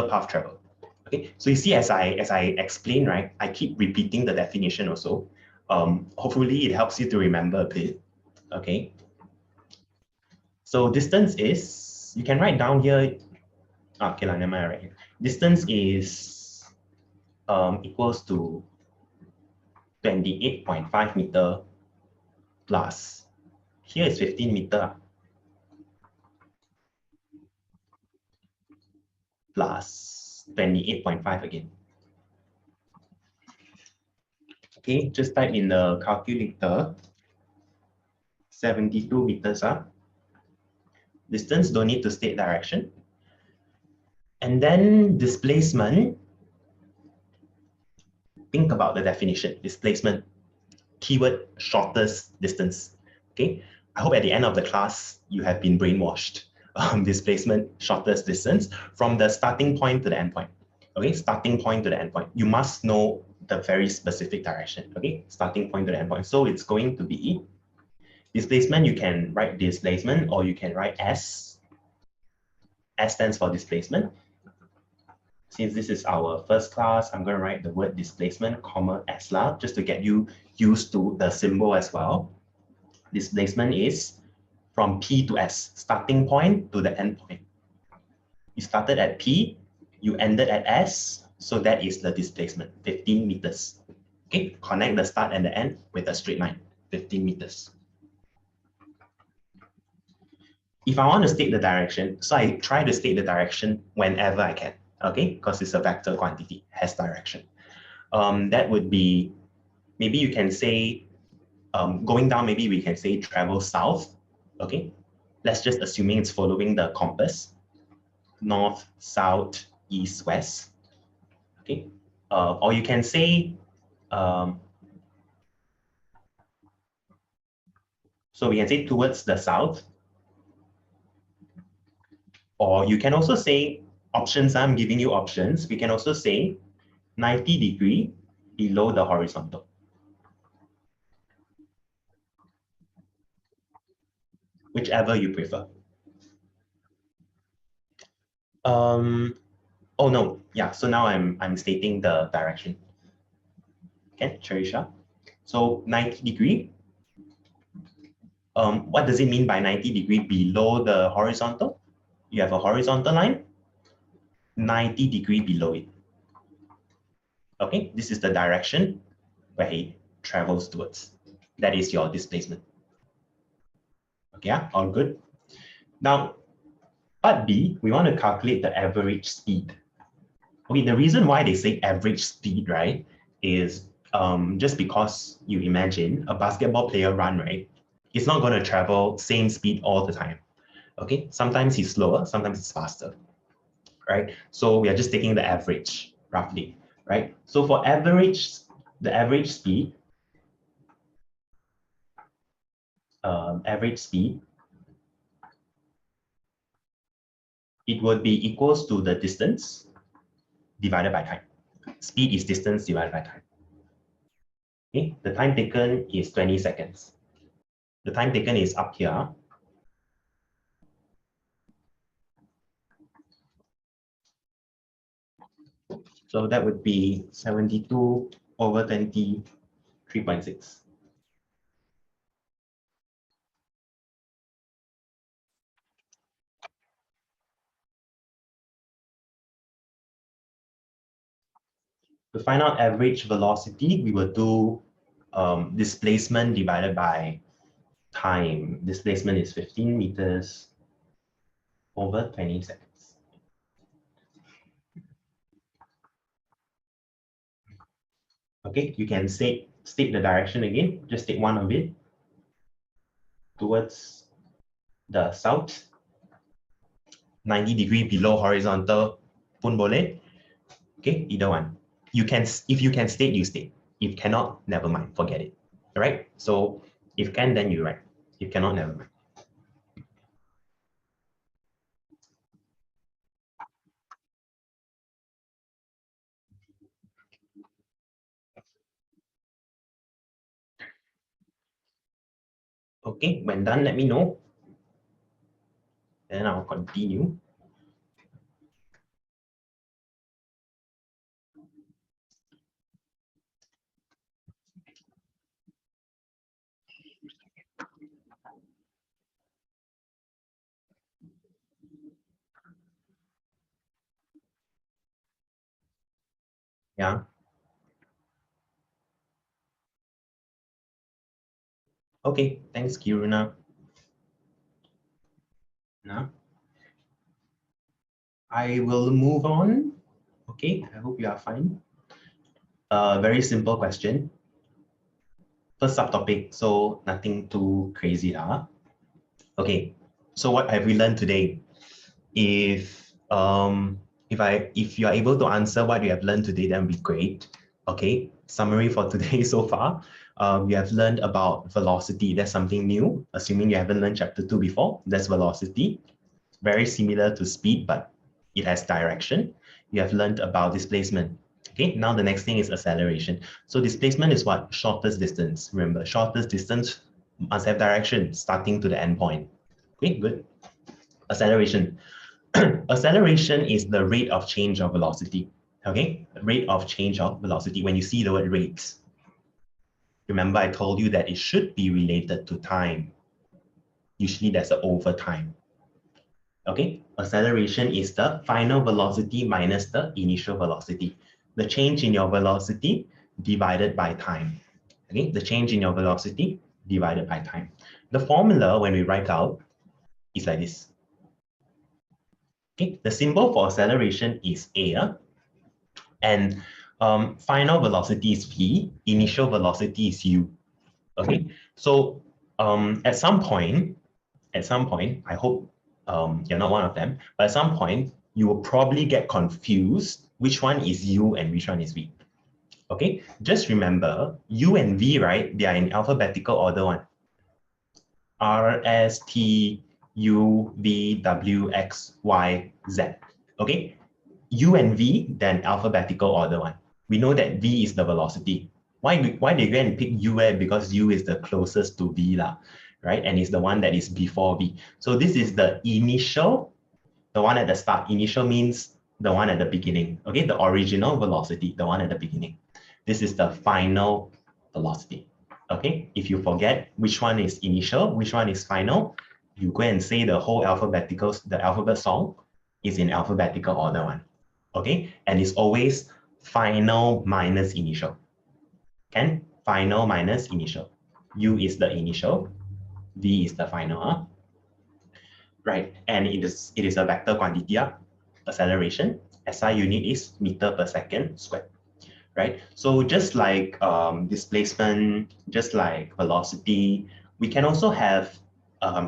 path traveled. Okay, so you see, as I explain, right, I keep repeating the definition also. Hopefully it helps you to remember a bit. Okay, so distance is, you can write down here. Okay, never mind, right here. Distance is equals to 28.5 meter plus, here is 15 meter plus 28.5 again. Okay, just type in the calculator, 72 meters. Distance, don't need to state direction. And then displacement, think about the definition, displacement, keyword shortest distance. Okay, I hope at the end of the class, you have been brainwashed. Displacement, shortest distance from the starting point to the end point. Okay, starting point to the end point. You must know the very specific direction. Okay, starting point to the end point. So it's going to be displacement. You can write displacement, or you can write S. S stands for displacement. Since this is our first class, I'm going to write the word displacement, comma, S lah, just to get you used to the symbol as well. Displacement is from P to S, starting point to the end point. You started at P, you ended at S, so that is the displacement, 15 meters. Okay, connect the start and the end with a straight line, 15 meters. If I want to state the direction, so I try to state the direction whenever I can, okay, because it's a vector quantity, has direction. That would be, maybe you can say, going down, maybe we can say travel south, okay? Let's just assuming it's following the compass, north, south, east, west, okay? Or you can say, so we can say towards the south, or you can also say options. I'm giving you options. We can also say 90° below the horizontal. Whichever you prefer. Oh no, yeah, so now I'm stating the direction. Okay, Cherisha. So 90°. What does it mean by 90° below the horizontal? You have a horizontal line, 90° below it. Okay, this is the direction where it travels towards. That is your displacement. Okay, yeah, all good. Now, part B, we want to calculate the average speed. Okay, the reason why they say average speed, right, is just because you imagine a basketball player run, right? It's not going to travel same speed all the time. Okay, sometimes he's slower, sometimes it's faster, right? So we are just taking the average roughly, right? So for average, the average speed, it would be equals to the distance divided by time. Speed is distance divided by time. Okay, the time taken is 20 seconds. The time taken is up here. So that would be 72 over 20, 3.6. To find out average velocity, we will do displacement divided by time. Displacement is 15 meters over 20 seconds. Okay, you can state the direction again. Just take one of it towards the south. 90° below horizontal pun boleh. Okay, either one. You can, if you can state, you state. If cannot, never mind, forget it. All right. So if can, then you write. If cannot, never mind. Okay, when done, let me know. Then I'll continue. Yeah. Okay, thanks, Kiruna. Now, I will move on. Okay, I hope you are fine. Very simple question. First subtopic, so nothing too crazy. Okay, so what have we learned today? If you are able to answer what you have learned today, that would be great. Okay, summary for today so far. You have learned about velocity. That's something new. Assuming you haven't learned chapter 2 before, that's velocity. Very similar to speed, but it has direction. You have learned about displacement. Okay, now the next thing is acceleration. So displacement is what? Shortest distance. Remember, shortest distance must have direction starting to the end point. Okay, good. Acceleration. Acceleration is the rate of change of velocity. Okay, rate of change of velocity. When you see the word rates, remember I told you that it should be related to time. Usually there's an over time. Okay, acceleration is the final velocity minus the initial velocity. The change in your velocity divided by time. Okay, the change in your velocity divided by time. The formula when we write out is like this. Okay, the symbol for acceleration is A, and final velocity is V, initial velocity is U. Okay, so at some point, I hope you're not one of them, but at some point, you will probably get confused which one is U and which one is V. Okay, just remember U and V, right? They are in alphabetical order one. R, S, T, U, V, W, X, Y, Z. Okay, U and V, then alphabetical order one. we know that v is the velocity. Why they go and pick u? Because u is the closest to v lah, right? And it's the one that is before v. So this is the initial, the one at the start. Initial means the one at the beginning, okay? The original velocity, the one at the beginning. This is the final velocity, okay? If you forget which one is initial, which one is final, you go and say the whole the alphabet song is in alphabetical order one, okay? And it's always final minus initial. Can final minus initial. U is the initial, V is the final, right? And it is a vector quantity, acceleration. SI unit is meter per second squared, right? So just like displacement, just like velocity, we can also have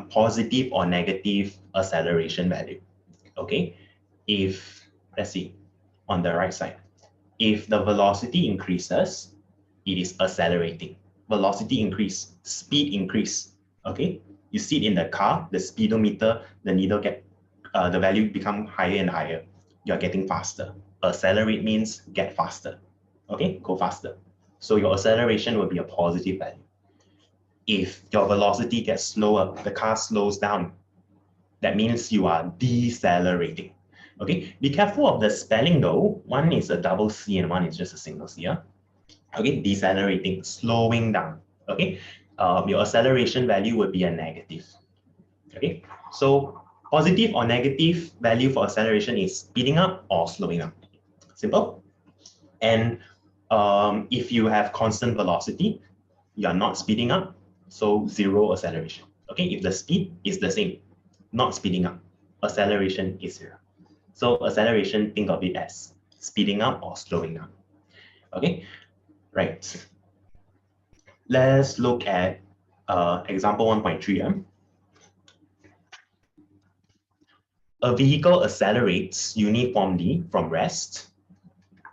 positive or negative acceleration value, okay? If, let's see, on the right side, if the velocity increases, it is accelerating. Velocity increase, speed increase, okay? You see it in the car, the speedometer, the needle the value become higher and higher. You're getting faster. Accelerate means get faster, okay? Go faster. So your acceleration will be a positive value. If your velocity gets slower, the car slows down, that means you are decelerating. Okay, be careful of the spelling though. One is a double C and one is just a single C. Okay, decelerating, slowing down. Okay, your acceleration value would be a negative. Okay, so positive or negative value for acceleration is speeding up or slowing up. Simple. And if you have constant velocity, you are not speeding up, so zero acceleration. Okay, if the speed is the same, not speeding up, acceleration is zero. So acceleration, think of it as speeding up or slowing up. Okay, right. Let's look at example 1.3. A vehicle accelerates uniformly from rest.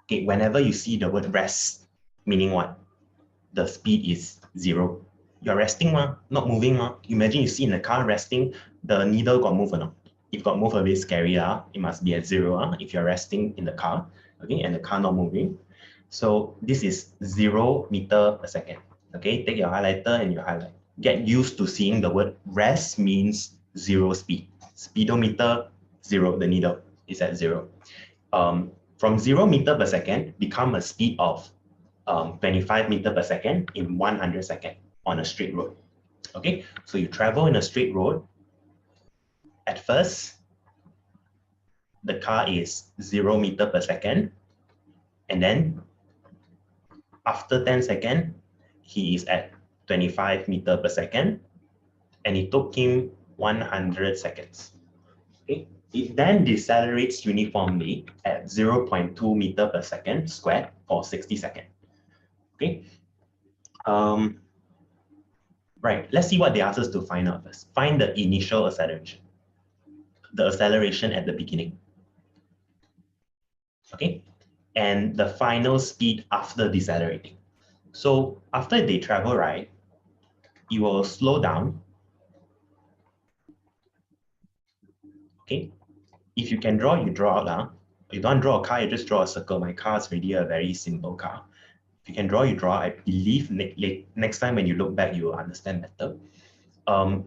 Okay, whenever you see the word rest, meaning what? The speed is zero. You're resting, not moving. Imagine you see in the car resting, the needle got move or not? If got move, a bit scary, it must be at zero if you're resting in the car, okay, and the car not moving. So this is 0 meter per second. Okay, take your highlighter and you highlight. Get used to seeing the word rest means zero speed. Speedometer, zero, the needle is at zero. From 0 meter per second, become a speed of 25 meter per second in 100 seconds on a straight road. Okay, so you travel in a straight road. At first, the car is 0 meter per second, and then after 10 seconds, he is at 25 meter per second, and it took him 100 seconds. Okay, it then decelerates uniformly at 0.2 meter per second squared for 60 seconds. Okay, right, let's see what they ask us to find out first. Find the initial acceleration, the acceleration at the beginning. Okay, and the final speed after decelerating. So after they travel, right, it will slow down. Okay, if you can draw, you draw out. You don't draw a car, you just draw a circle. My car is really a very simple car. If you can draw, you draw. I believe next time when you look back, you will understand better.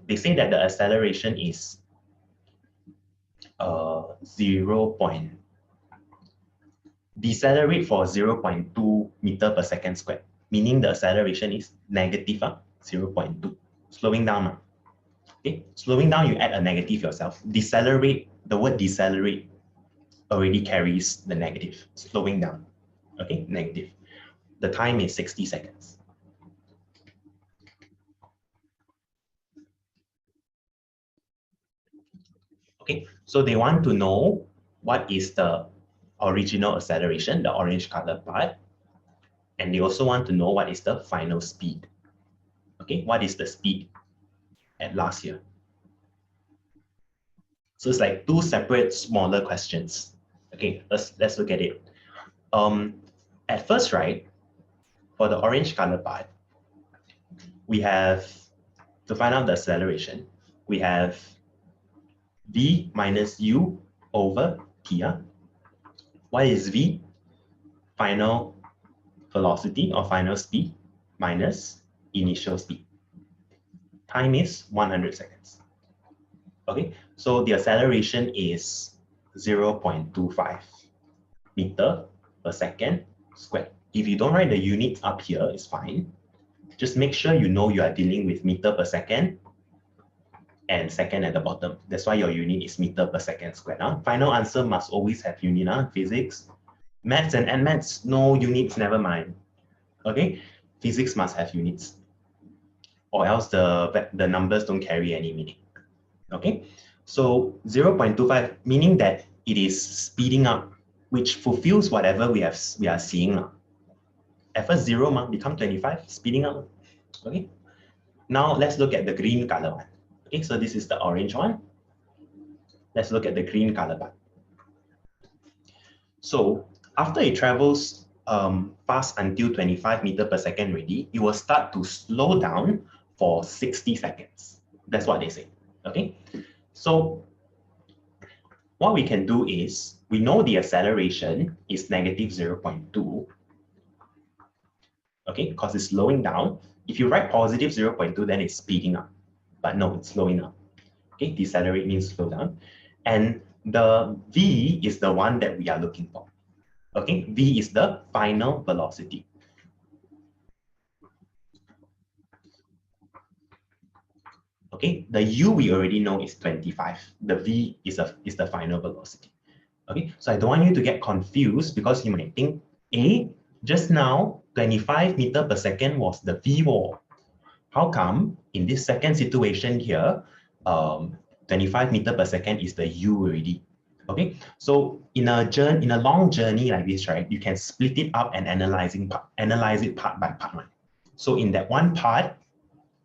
They say that the acceleration is 0. Decelerate for 0.2 meter per second squared, meaning the acceleration is negative 0.2. Slowing down. Okay, slowing down, you add a negative yourself. Decelerate, the word decelerate already carries the negative. Slowing down, okay, negative. The time is 60 seconds. Okay, so they want to know what is the original acceleration, the orange color part, and they also want to know what is the final speed. Okay, what is the speed at last year? So it's like two separate smaller questions. Okay, let's look at it. At first, right, for the orange color part, we have to find out the acceleration. We have v minus u over t. What is v? Final velocity or final speed minus initial speed. Time is 100 seconds. Okay, so the acceleration is 0.25 meter per second squared. If you don't write the units up here, it's fine. Just make sure you know you are dealing with meter per second and second at the bottom. That's why your unit is meter per second squared. Final answer must always have unit. Physics, maths and maths, no units, never mind. Okay, physics must have units, or else the numbers don't carry any meaning. Okay, so 0.25 meaning that it is speeding up, which fulfills whatever we are seeing. At first 0 become 25, speeding up. Okay, now let's look at the green color one. Okay, so this is the orange one. Let's look at the green color one. So after it travels fast until 25 meters per second already, it will start to slow down for 60 seconds. That's what they say. Okay, so what we can do is, we know the acceleration is negative 0.2. Okay, because it's slowing down. If you write positive 0.2, then it's speeding up. But no, it's slowing up. Okay, decelerate means slow down. And the V is the one that we are looking for. Okay, V is the final velocity. Okay, the U we already know is 25. The V is the final velocity. Okay, so I don't want you to get confused, because you might think, just now 25 meters per second was the V wall. How come in this second situation here, 25 meters per second is the U already? Okay, so in a long journey like this, right, you can split it up and analyze it part by part. So in that one part,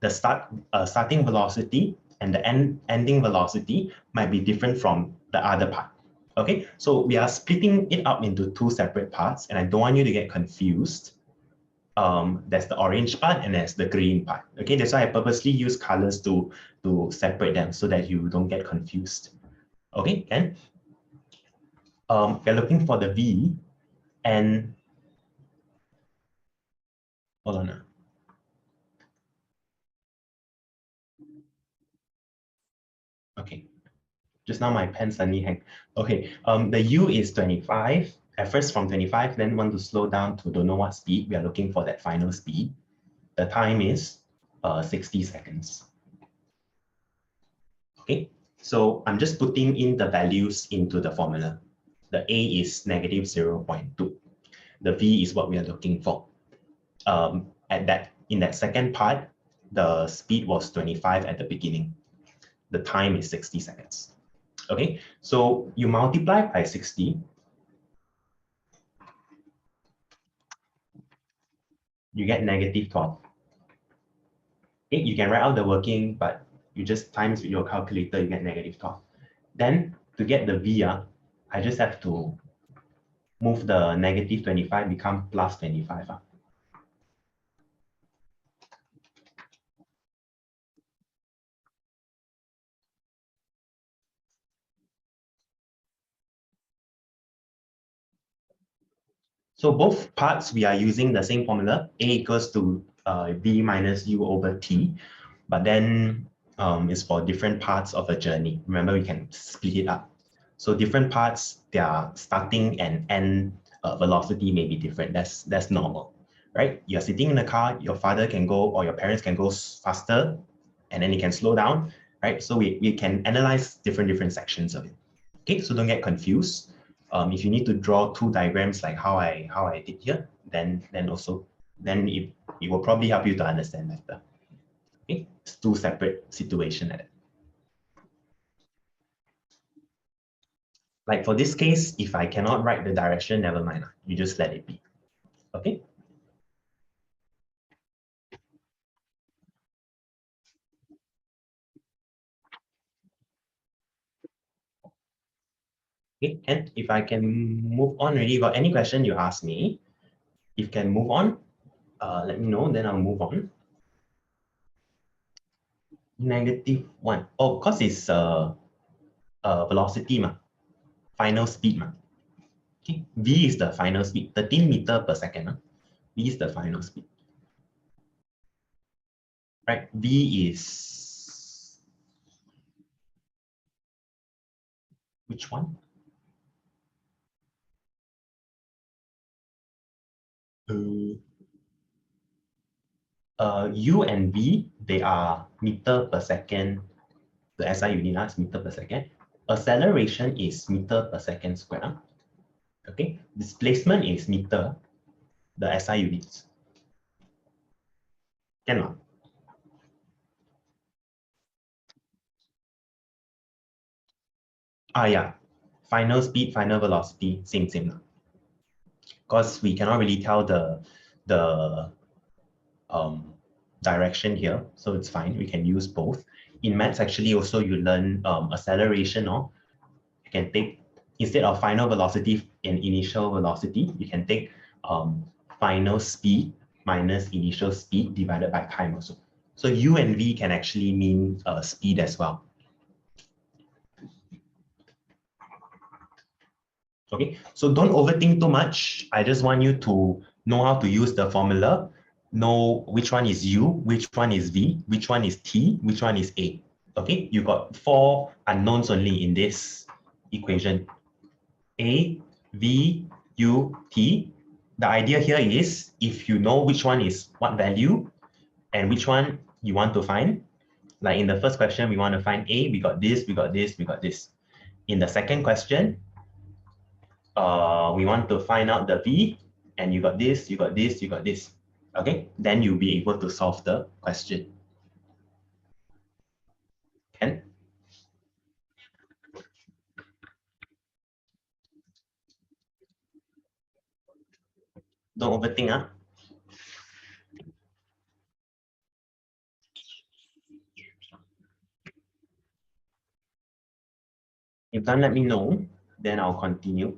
the starting velocity and the ending velocity might be different from the other part. Okay, so we are splitting it up into two separate parts, and I don't want you to get confused. That's the orange part and that's the green part. Okay, that's why I purposely use colors to separate them so that you don't get confused. Okay, and we're looking for the V, and hold on. Okay, just now my pen suddenly hang. Okay, the U is 25. At first from 25, then want to slow down to don't know what speed. We are looking for that final speed. The time is 60 seconds. Okay, so I'm just putting in the values into the formula. The A is negative 0.2. The V is what we are looking for. In that second part, the speed was 25 at the beginning. The time is 60 seconds. Okay, so you multiply by 60. You get negative 12. Okay, you can write out the working, but you just times with your calculator, you get negative 12. Then to get the V, I just have to move the negative 25, become plus 25. So both parts, we are using the same formula, A equals to V minus U over T, but then it's for different parts of a journey. Remember, we can split it up. So different parts, their starting and end velocity may be different. That's normal, right? You're sitting in a car, your father can go, or your parents can go faster, and then you can slow down, right? So we can analyze different sections of it. Okay, so don't get confused. If you need to draw two diagrams like how I did here, then it will probably help you to understand better. Okay, it's two separate situations. Like for this case, if I cannot write the direction, never mind. You just let it be. Okay. Okay, and if I can move on already, got any question you ask me, if you can move on, let me know, then I'll move on. -1. Oh, because it's velocity, final speed. Okay. V is the final speed, 13 meters per second. V is the final speed. Right, V is which one? U and V, they are meter per second. The SI unit is meter per second. Acceleration is meter per second square. Okay, displacement is meter, the SI units. Can yeah, final speed, final velocity, same. Because we cannot really tell the direction here, so it's fine. We can use both. In maths, actually, also you learn acceleration, or you can take, instead of final velocity and initial velocity, you can take final speed minus initial speed divided by time also. So U and V can actually mean speed as well. Okay, so don't overthink too much. I just want you to know how to use the formula, know which one is U, which one is V, which one is T, which one is A. Okay, you got 4 unknowns only in this equation. A, V, U, T. The idea here is if you know which one is what value and which one you want to find, like in the first question, we want to find A, we got this, we got this, we got this. In the second question, we want to find out the V, and you got this, you got this, you got this. Okay, then you'll be able to solve the question. Can? Don't overthink, huh? If you let me know, then I'll continue.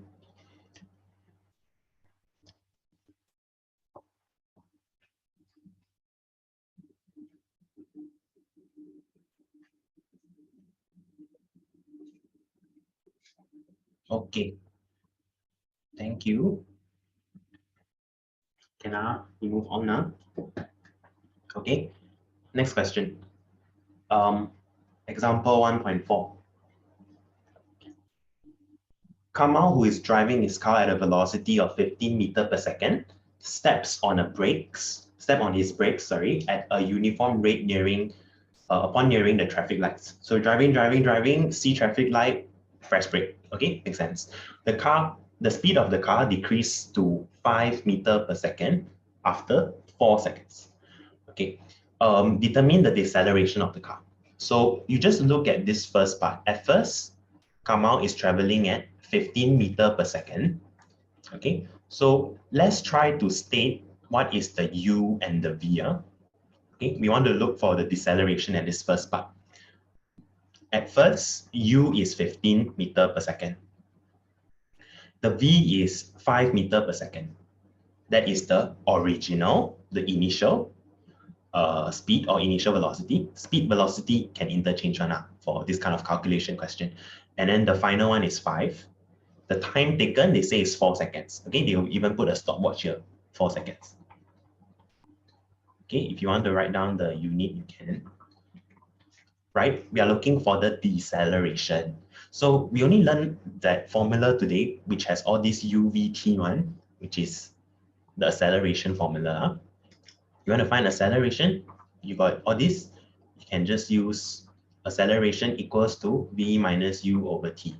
Okay. Thank you. Can we move on now? Okay. Next question. Example 1.4. Kamal, who is driving his car at a velocity of 15 meters per second, step on his brakes, at a uniform rate upon nearing the traffic lights. So driving, see traffic light, press brake. Okay, makes sense. The speed of the car decreased to 5 meters per second after 4 seconds. Okay, determine the deceleration of the car. So you just look at this first part. At first, Kamal is traveling at 15 meters per second. Okay, so let's try to state what is the U and the V. Okay, we want to look for the deceleration at this first part. At first, U is 15 meters per second. The V is 5 meters per second. That is the original, the initial speed or initial velocity. Speed velocity can interchange for this kind of calculation question. And then the final one is 5. The time taken, they say, is 4 seconds. Okay, they will even put a stopwatch here, 4 seconds. Okay, if you want to write down the unit, you can. Right, we are looking for the deceleration. So we only learned that formula today, which has all this UVT one, which is the acceleration formula. You want to find acceleration, you got all this, you can just use acceleration equals to V minus U over T.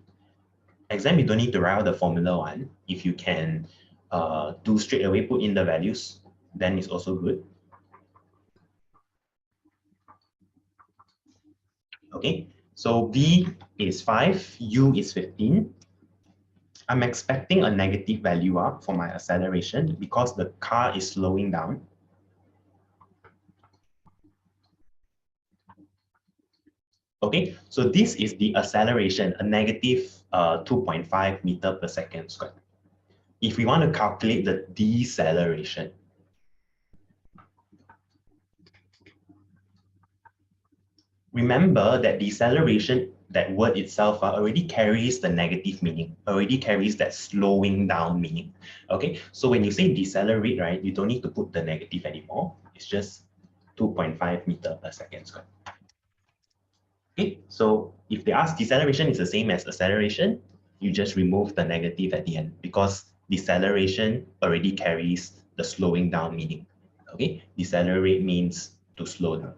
Exam, you don't need to write out the formula one. If you can do straight away, put in the values, then it's also good. Okay, so V is 5, U is 15. I'm expecting a negative value for my acceleration because the car is slowing down. Okay, so this is the acceleration, a negative 2.5 meters per second squared. If we want to calculate the deceleration, remember that deceleration that word itself already carries the negative meaning, already carries that slowing down meaning. Okay, so when you say decelerate, right, you don't need to put the negative anymore. It's just 2.5 meter per second squared. Okay, so if they ask deceleration is the same as acceleration, you just remove the negative at the end because deceleration already carries the slowing down meaning. Okay, decelerate means to slow down.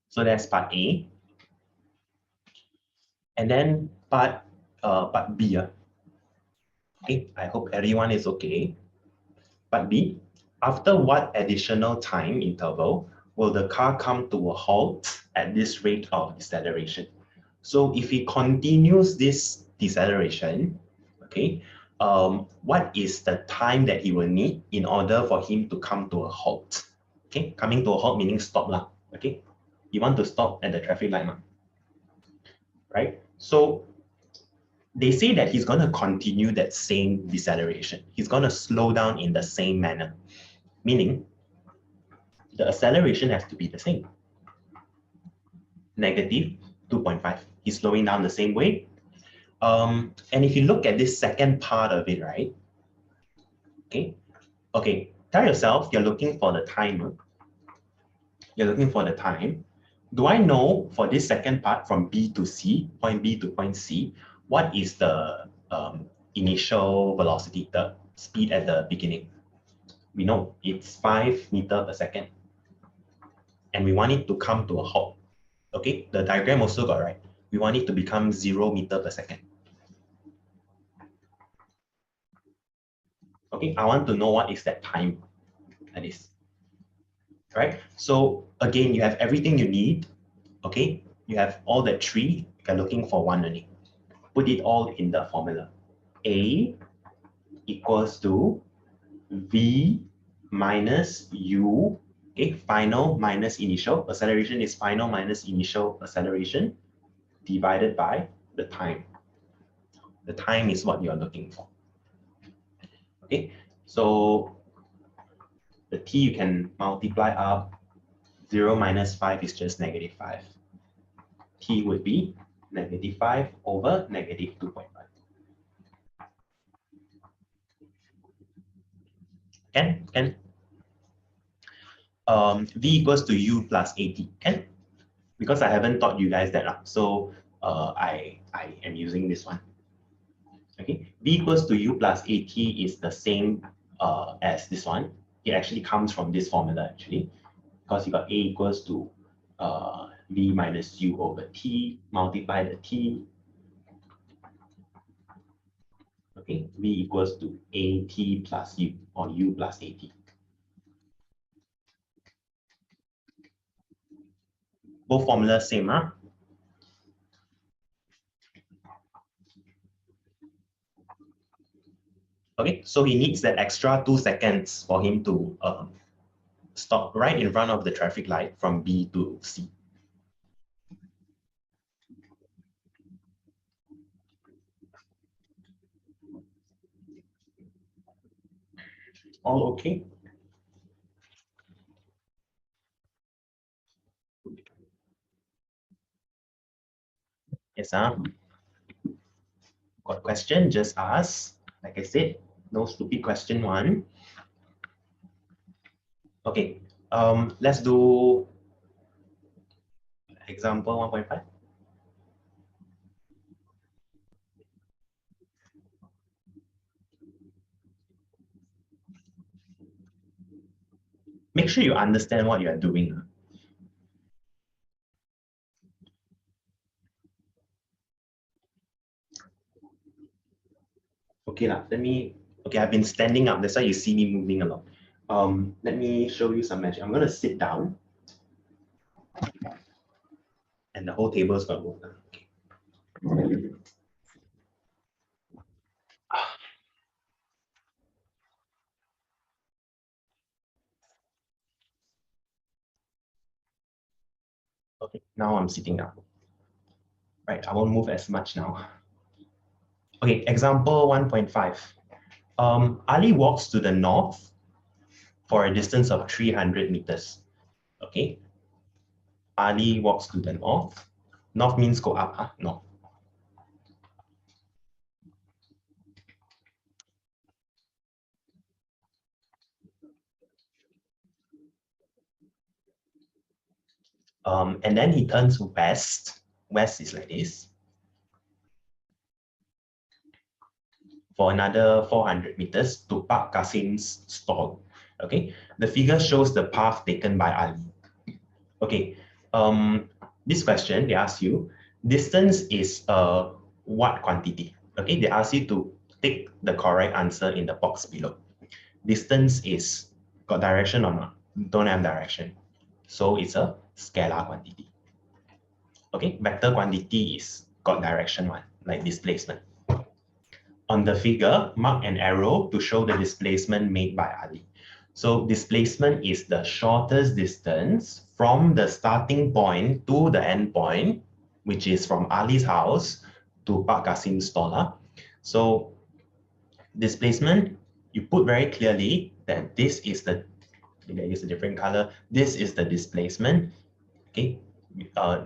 So that's part A. And then part B. Okay, I hope everyone is okay. Part B, after what additional time interval will the car come to a halt at this rate of deceleration? So if he continues this deceleration, okay, what is the time that he will need in order for him to come to a halt? Okay, coming to a halt meaning stop lah. Okay, you want to stop at the traffic light, right? So they say that he's going to continue that same deceleration. He's going to slow down in the same manner, meaning the acceleration has to be the same. Negative 2.5. He's slowing down the same way. And if you look at this second part of it, right? Okay, tell yourself you're looking for the time. You're looking for the time. Do I know for this second part from B to C, point B to point C, what is the initial velocity, the speed at the beginning? We know it's 5 meters per second. And we want it to come to a halt. Okay, the diagram also got right. We want it to become 0 meters per second. Okay, I want to know what is that time that is. Right? So again, you have everything you need. Okay, you have all the three. You're looking for one only. Put it all in the formula. A equals to V minus U. Okay, final minus initial. Acceleration is final minus initial acceleration divided by the time. The time is what you're looking for. Okay, so the t you can multiply up. 0 minus 5 is just negative 5. T would be negative 5 over negative 2.5. Can V equals to U plus AT. Can? Because I haven't taught you guys that up. So I am using this one. Okay, V equals to U plus AT is the same as this one. It actually comes from this formula actually, because you got A equals to V minus U over T, multiply the T. Okay, V equals to AT plus U or U plus AT. Both formulas same, huh? Okay, so he needs that extra 2 seconds for him to stop right in front of the traffic light from B to C. All okay? Yes, got question, just ask. Like I said, no stupid question one. Okay, let's do example 1.5. Make sure you understand what you are doing. Okay, let me, okay, I've been standing up, that's why you see me moving along. Let me show you some magic. I'm going to sit down and the whole table is going to move down. Okay. Okay, now I'm sitting down. Right, I won't move as much now. Okay, example 1.5. Ali walks to the north for a distance of 300 meters. Okay, Ali walks to the north. North means go up, huh? No. And then he turns west. West is like this. For another 400 meters to Park Kasim's stall. Okay, the figure shows the path taken by Ali. Okay, this question, they ask you, distance is what quantity? Okay, they ask you to take the correct answer in the box below. Distance is, got direction or not? Don't have direction. So it's a scalar quantity. Okay, vector quantity is got direction one, like displacement. On the figure, mark an arrow to show the displacement made by Ali. So displacement is the shortest distance from the starting point to the end point, which is from Ali's house to Park Kasim's stall. So displacement, you put very clearly that this is the, maybe I use a different color, this is the displacement. Okay,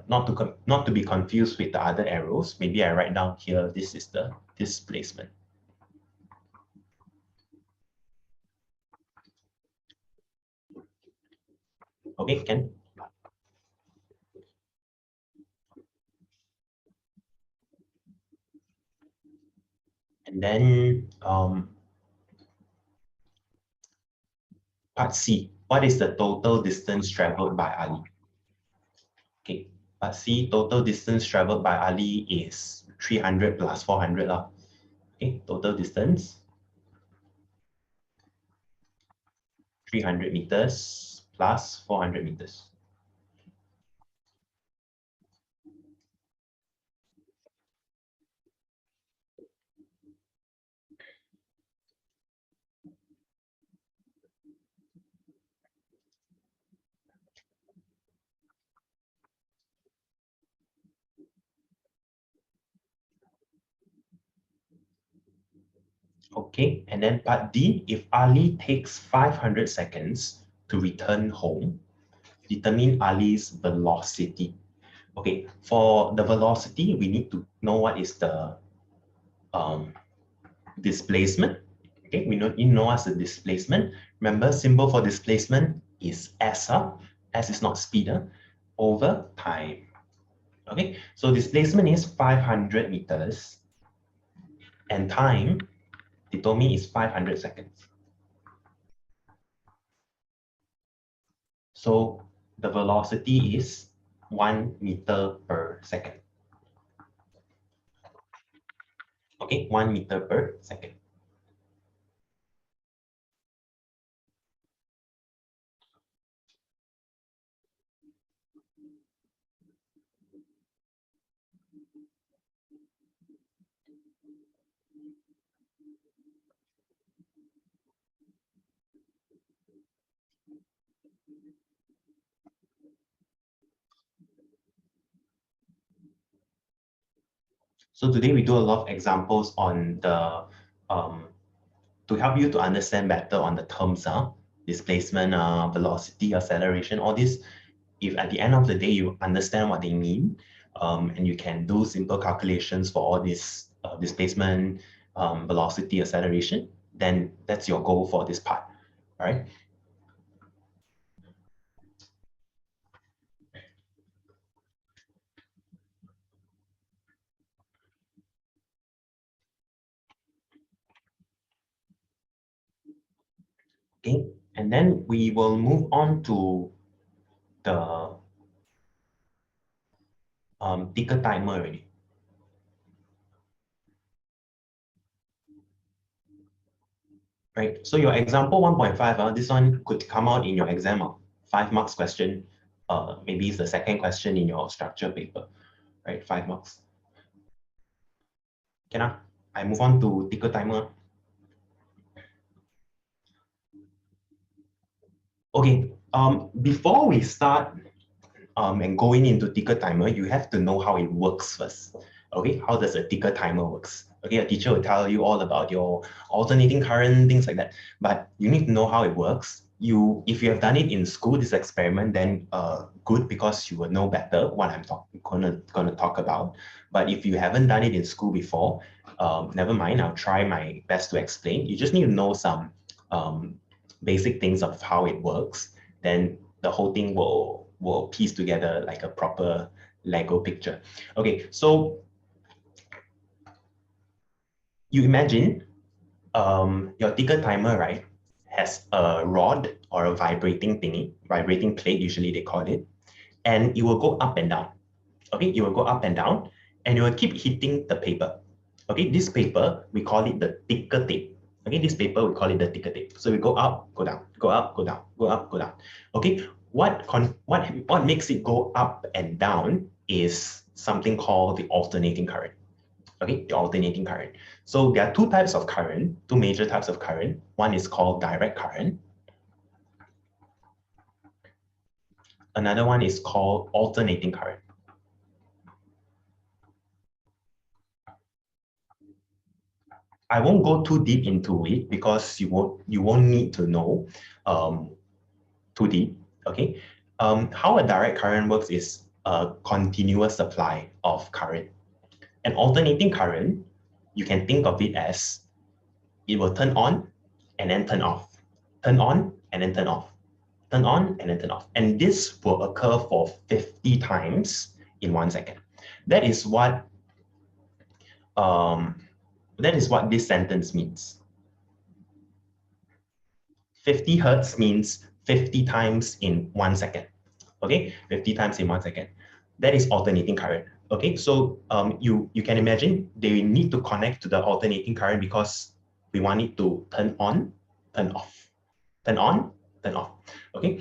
not to be confused with the other arrows. Maybe I write down here, this is the displacement. Okay, Ken? And then part C, what is the total distance traveled by Ali? Okay, part C, total distance traveled by Ali is 300 plus 400. Okay, total distance, 300 meters plus 400 meters. Okay, and then part D, if Ali takes 500 seconds to return home, determine Ali's velocity. Okay, for the velocity, we need to know what is the displacement. Okay, we know what's the displacement. Remember, symbol for displacement is S. S is not speed, over time. Okay, so displacement is 500 meters and time, they told me, is 500 seconds. So the velocity is 1 meter per second. Okay, 1 meter per second. So today we do a lot of examples on the, to help you to understand better on the terms, displacement, velocity, acceleration, all this. If at the end of the day you understand what they mean, and you can do simple calculations for all this displacement, velocity, acceleration, then that's your goal for this part, all right? Okay, and then we will move on to the ticker timer already. Right, so your example 1.5, this one could come out in your exam, 5 marks question. Maybe it's the second question in your structure paper, right? 5 marks. Can I move on to ticker timer? Okay, before we start and going into ticker timer, you have to know how it works first. Okay, how does a ticker timer works? Okay, a teacher will tell you all about your alternating current, things like that. But you need to know how it works. If you have done it in school, this experiment, then good, because you will know better what I'm gonna talk about. But if you haven't done it in school before, never mind. I'll try my best to explain. You just need to know some basic things of how it works. Then the whole thing will piece together like a proper Lego picture. Okay, so you imagine your ticker timer, right, has a rod or a vibrating thingy, vibrating plate, usually they call it, and it will go up and down. Okay, it will go up and down, and it will keep hitting the paper. Okay, this paper, we call it the ticker tape. Okay, this paper, we call it the ticker tape. So we go up, go down, go up, go down, go up, go down. Okay, what makes it go up and down is something called the alternating current. Okay, the alternating current. So there are two types of current, two major types of current. One is called direct current. Another one is called alternating current. I won't go too deep into it because you won't need to know too deep. Okay, how a direct current works is a continuous supply of current. An alternating current, you can think of it as it will turn on and then turn off, turn on and then turn off, turn on and then turn off. And this will occur for 50 times in 1 second. That is what this sentence means. 50 hertz means 50 times in 1 second. Okay, 50 times in 1 second. That is alternating current. Okay, so you can imagine they need to connect to the alternating current because we want it to turn on, turn off, turn on, turn off. Okay,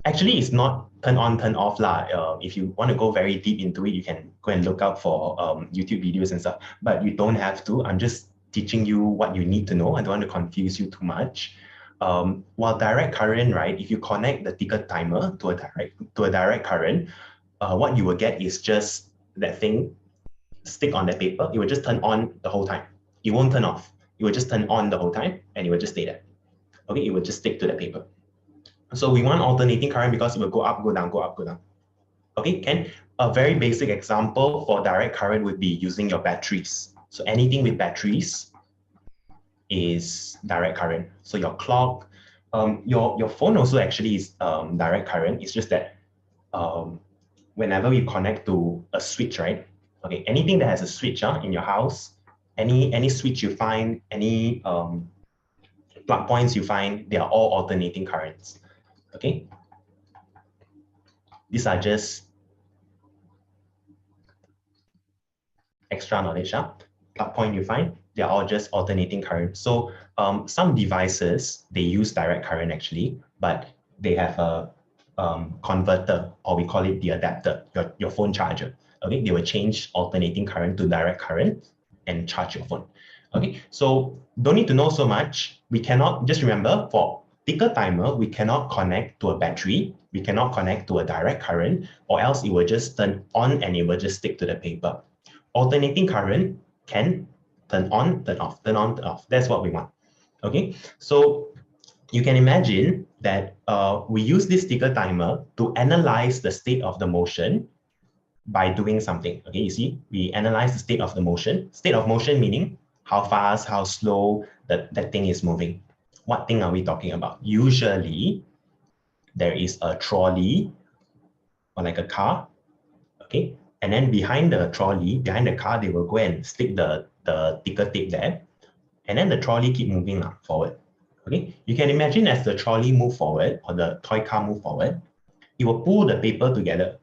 actually it's not turn on, turn off lah. If you want to go very deep into it, you can go and look up for YouTube videos and stuff, but you don't have to. I'm just teaching you what you need to know. I don't want to confuse you too much. While direct current, right, if you connect the ticker timer to a direct current, what you will get is just that thing stick on the paper. It will just turn on the whole time. It won't turn off. It will just turn on the whole time, and it will just stay there. Okay, it will just stick to the paper. So we want alternating current because it will go up, go down, go up, go down. Okay, a very basic example for direct current would be using your batteries. So anything with batteries is direct current. So your clock, your phone also actually is direct current. It's just that whenever we connect to a switch, right? Okay, anything that has a switch in your house, any switch you find, any plug points you find, they are all alternating currents. Okay, these are just extra knowledge. Plug point you find, they're all just alternating current. So some devices, they use direct current actually, but they have a converter, or we call it the adapter, your phone charger. Okay, they will change alternating current to direct current and charge your phone. Okay, so don't need to know so much. We cannot, just remember, for ticker timer, we cannot connect to a battery, we cannot connect to a direct current, or else it will just turn on and it will just stick to the paper. Alternating current can turn on, turn off, turn on, turn off. That's what we want. Okay, so you can imagine that we use this ticker timer to analyze the state of the motion by doing something. Okay, you see, we analyze the state of the motion. State of motion meaning how fast, how slow that thing is moving. What thing are we talking about? Usually, there is a trolley or like a car. Okay, and then behind the trolley, behind the car, they will go and stick the ticker tape there. And then the trolley keep moving forward. Okay, you can imagine as the trolley move forward or the toy car move forward, it will pull the paper together.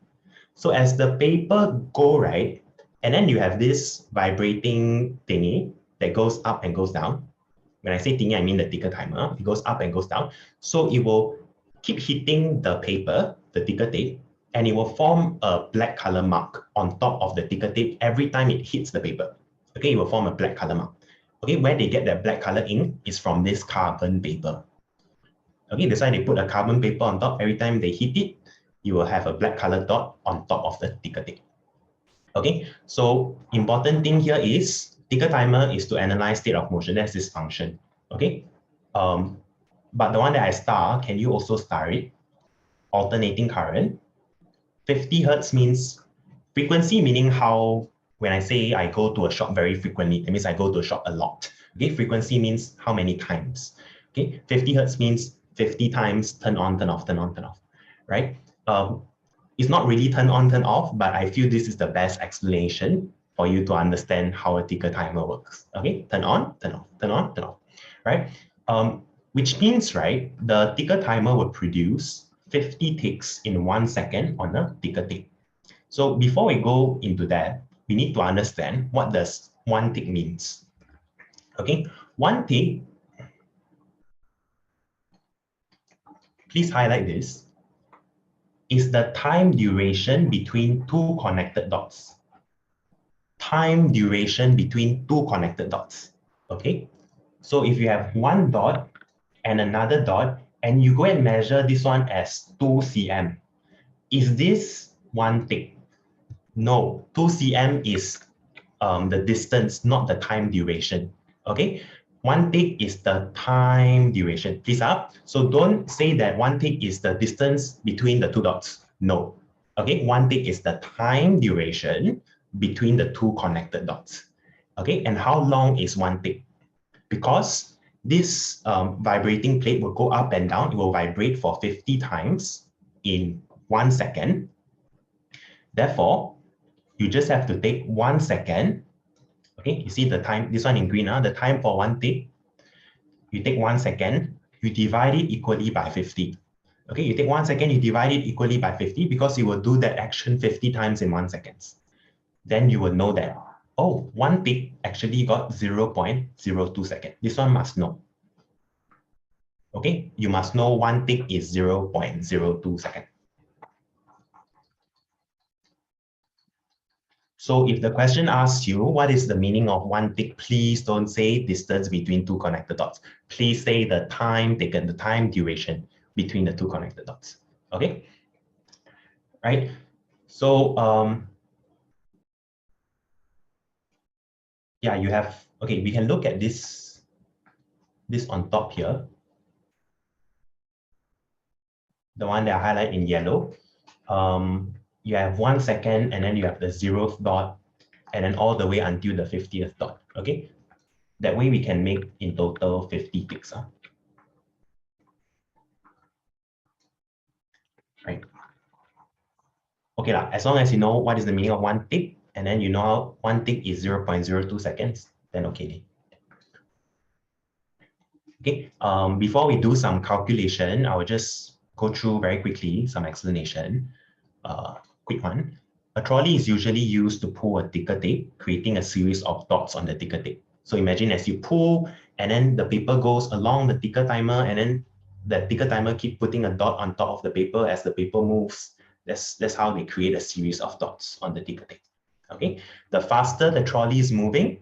So as the paper go right, and then you have this vibrating thingy that goes up and goes down. When I say thingy, I mean the ticker timer. It goes up and goes down. So it will keep hitting the paper, the ticker tape, and it will form a black color mark on top of the ticker tape every time it hits the paper. Okay, it will form a black color mark. Okay, where they get that black color ink is from this carbon paper. Okay, that's why they put a carbon paper on top. Every time they hit it, you will have a black colored dot on top of the ticker tape. Okay, so important thing here is ticker timer is to analyze state of motion. That's this function. Okay, but the one that I star, can you also star it? Alternating current. 50 hertz means frequency, meaning how, when I say I go to a shop very frequently, that means I go to a shop a lot. Okay, frequency means how many times. Okay, 50 hertz means 50 times turn on, turn off, turn on, turn off, right? It's not really turn on, turn off, but I feel this is the best explanation for you to understand how a ticker timer works. Okay, turn on, turn off, turn on, turn off, right? Which means, right, the ticker timer will produce 50 ticks in 1 second on a ticker tape. So before we go into that, we need to understand what does 1 tick means. Okay, 1 tick, please highlight this, is the time duration between two connected dots. Time duration between two connected dots. Okay, so if you have one dot and another dot, and you go and measure this one as 2 cm, is this 1 tick? No, 2 cm is the distance, not the time duration. Okay, 1 tick is the time duration. Please up. So don't say that 1 tick is the distance between the two dots. No. Okay, 1 tick is the time duration between the two connected dots. Okay, and how long is 1 tick? Because this vibrating plate will go up and down. It will vibrate for 50 times in 1 second. Therefore, you just have to take 1 second. Okay, you see the time, this one in green, the time for 1 tick. You take 1 second, you divide it equally by 50. Okay, you take 1 second, you divide it equally by 50 because you will do that action 50 times in 1 second. Then you will know that, oh, 1 tick actually got 0.02 seconds. This one must know. Okay, you must know 1 tick is 0.02 seconds. So if the question asks you, what is the meaning of 1 tick, please don't say distance between two connected dots. Please say the time taken, the time duration between the two connected dots. Okay, right? So yeah, you have, okay, we can look at this on top here. The one that I highlight in yellow. You have 1 second and then you have the 0th dot and then all the way until the 50th dot. Okay, that way we can make in total 50 ticks. Right. Okay, as long as you know what is the meaning of 1 tick, and then you know 1 tick is 0.02 seconds, then okay. Okay, before we do some calculation, I will just go through very quickly some explanation. Quick one. A trolley is usually used to pull a ticker tape, creating a series of dots on the ticker tape. So imagine as you pull, and then the paper goes along the ticker timer, and then the ticker timer keep putting a dot on top of the paper as the paper moves. That's how they create a series of dots on the ticker tape. Okay, the faster the trolley is moving,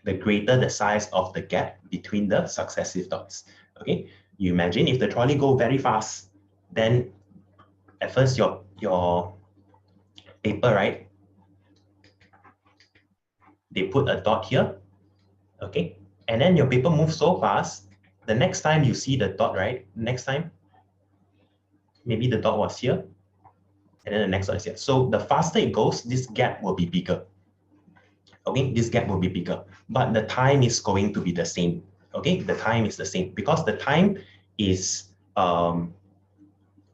the greater the size of the gap between the successive dots. Okay, you imagine if the trolley go very fast, then at first your paper, right? They put a dot here, okay? And then your paper moves so fast, the next time you see the dot, right? Next time, maybe the dot was here, and then the next dot is here. So the faster it goes, this gap will be bigger. Okay, this gap will be bigger, but the time is going to be the same. Okay, the time is the same because the time is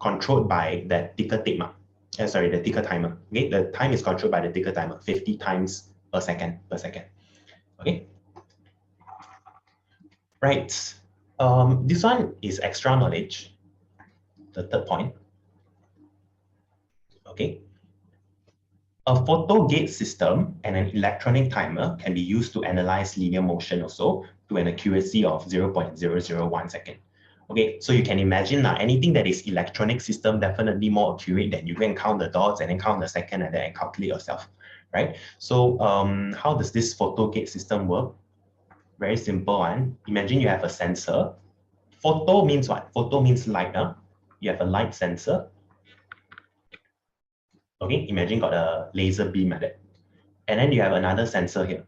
controlled by the ticker tape. Sorry, the ticker timer. Okay, the time is controlled by the ticker timer, 50 times per second per second. Okay, right. This one is extra knowledge. The third point. Okay. A photo gate system and an electronic timer can be used to analyze linear motion also to an accuracy of 0.001 second. Okay, so you can imagine now anything that is electronic system definitely more accurate than you can count the dots and then count the second and then calculate yourself, right? So how does this photo gate system work? Very simple one. Imagine you have a sensor Photo means what? Photo means light. You have a light sensor. Okay, imagine got a laser beam at it. And then you have another sensor here.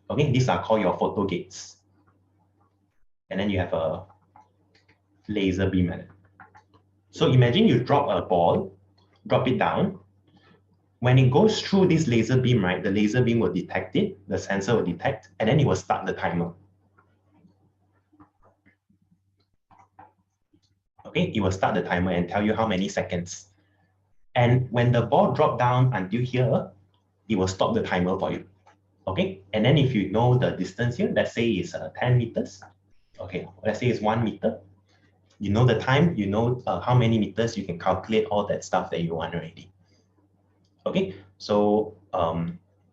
Okay, these are called your photo gates. And then you have a laser beam at it. So imagine you drop a ball, drop it down. When it goes through this laser beam, right, the laser beam will detect it, the sensor will detect, and then it will start the timer. Okay, it will start the timer and tell you how many seconds. And when the ball drop down until here, it will stop the timer for you. Okay, and then if you know the distance here, let's say it's 10 meters. Okay, let's say it's 1 meter. You know the time, you know how many meters, you can calculate all that stuff that you want already. Okay, so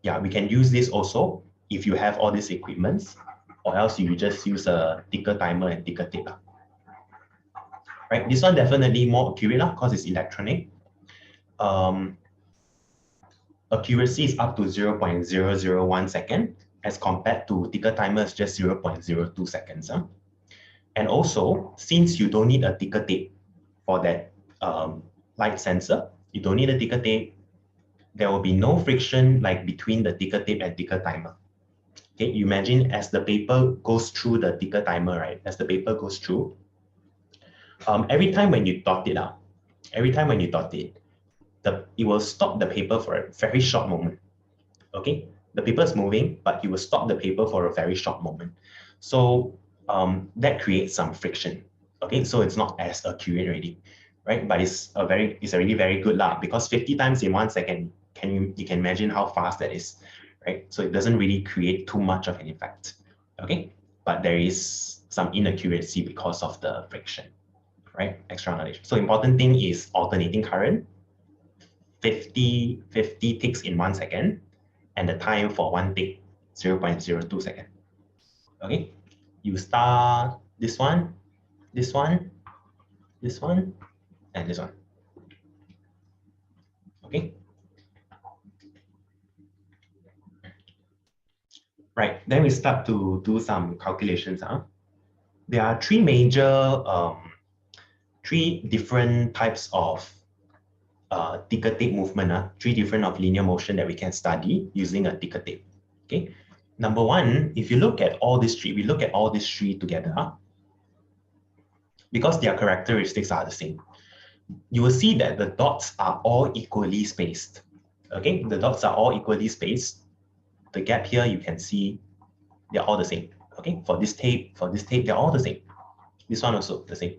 yeah, we can use this also if you have all these equipments, or else you just use a ticker timer and ticker tape. Right, this one definitely more accurate because it's electronic. Accuracy is up to 0.001 second as compared to ticker timer is just 0.02 seconds. And also, since you don't need a ticker tape for that light sensor, you don't need a ticker tape, there will be no friction like between the ticker tape and ticker timer. Okay, you imagine as the paper goes through the ticker timer, right? As the paper goes through, every time when you dot it out, it will stop the paper for a very short moment. Okay, the paper is moving, but you will stop the paper for a very short moment. So that creates some friction. Okay, so it's not as accurate already, right? But it's already very good lah, because 50 times in 1 second, you can imagine how fast that is, right? So it doesn't really create too much of an effect. Okay, but there is some inaccuracy because of the friction, right? Extra knowledge. So important thing is alternating current, 50 ticks in 1 second, and the time for one tick, 0.02 second. Okay, you start this one, this one, this one, and this one. Okay. Right, then we start to do some calculations. There are three different types of ticker tape movement, three different of linear motion that we can study using a ticker tape. Okay, number one, if you look at all these three, we look at all these three together, because their characteristics are the same. You will see that the dots are all equally spaced. Okay, the dots are all equally spaced. The gap here, you can see they're all the same. Okay, for this tape, they're all the same. This one also the same.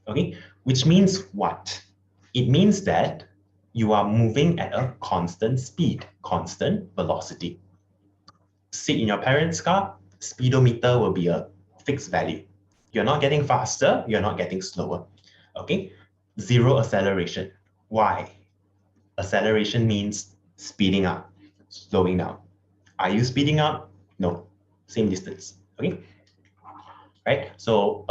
Okay, which means what? It means that you are moving at a constant speed, constant velocity. Sit in your parents' car, speedometer will be a fixed value. You're not getting faster, you're not getting slower. Okay, zero acceleration. Why? Acceleration means speeding up, slowing down. Are you speeding up? No, same distance. Okay, right? So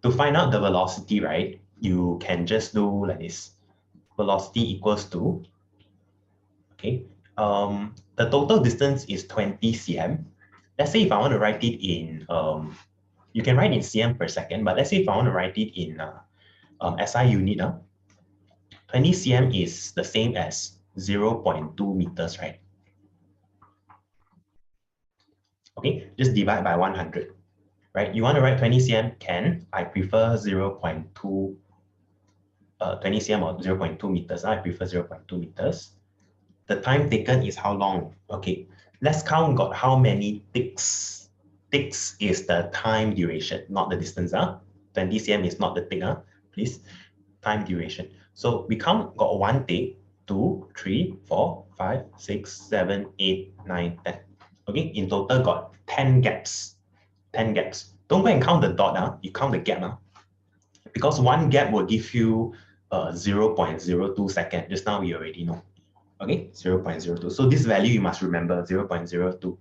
to find out the velocity, right, you can just do like this. Velocity equals to, okay, the total distance is 20 cm. Let's say if I want to write it in, you can write in cm per second, but let's say if I want to write it in SI unit, 20 cm is the same as 0.2 meters, right? Okay, just divide by 100, right? You want to write 20 cm, can. I prefer 0.2, 20 cm or 0.2 meters. I prefer 0.2 meters. The time taken is how long? Okay, let's count got how many ticks. Ticks is the time duration, not the distance. 20 cm is not the tick, please. Time duration. So we count got 1 tick, 2, 3, 4, 5, 6, 7, 8, 9, 10. Okay, in total got 10 gaps. 10 gaps. Don't go and count the dot, you count the gap. Because one gap will give you 0.02 second. Just now we already know. Okay, 0.02. So this value you must remember, 0.02.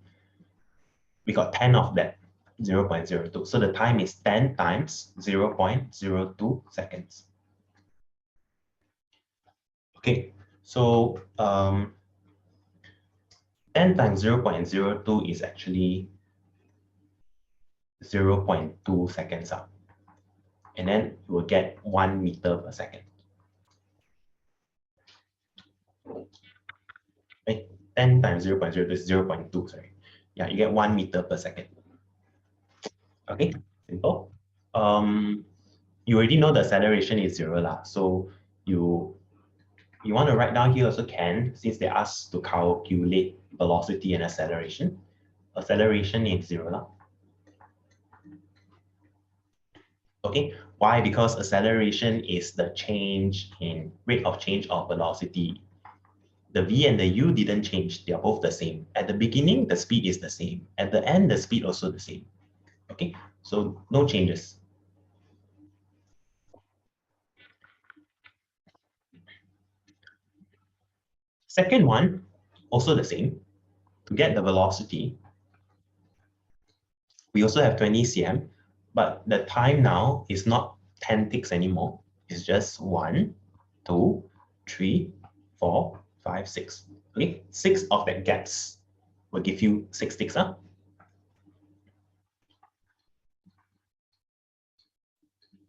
We got 10 of that, 0.02. So the time is 10 times 0.02 seconds. Okay, so 10 times 0.02 is actually 0.2 seconds. and then you will get 1 meter per second. Okay, 10 times 0.02 is 0.2, sorry. Yeah, you get 1 meter per second. Okay, simple. You already know the acceleration is 0 lah. So you want to write down here also can, since they asked to calculate velocity and acceleration. Acceleration is 0 lah. Okay, why? Because acceleration is the change in rate of change of velocity. The v and the u didn't change, they are both the same. At the beginning, the speed is the same. At the end, the speed also the same. Okay, so no changes. Second one, also the same. To get the velocity, we also have 20 cm, but the time now is not 10 ticks anymore. It's just 1, 2, 3, 4, 5, 6. Okay, 6 of that gaps will give you 6 ticks. Huh?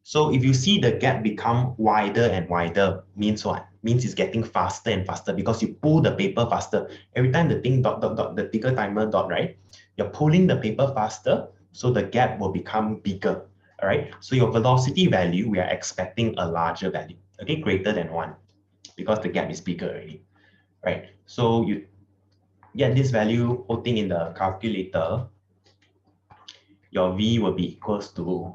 So if you see the gap become wider and wider, means what? Means it's getting faster and faster because you pull the paper faster. Every time the thing dot, dot, dot, the ticker timer dot, right? You're pulling the paper faster, so the gap will become bigger. All right. So your velocity value, we are expecting a larger value, okay, greater than 1, because the gap is bigger already. Right. So you get this value, putting in the calculator, your V will be equals to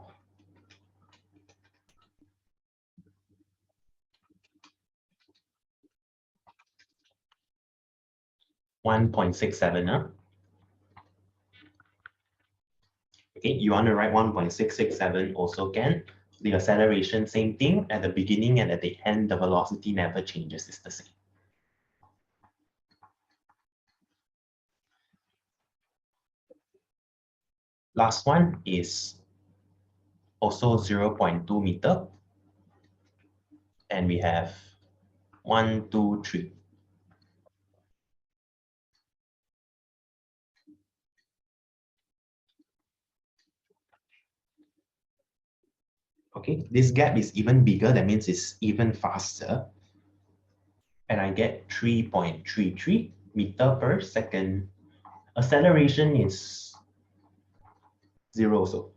1.67. Huh? Okay, you want to write 1.667 also can. The acceleration, same thing. At the beginning and at the end, the velocity never changes, it's the same. Last one is also 0.2 meter. And we have 1, 2, 3. Okay, this gap is even bigger, that means it's even faster. And I get 3.33 meter per second. Acceleration is 0 also.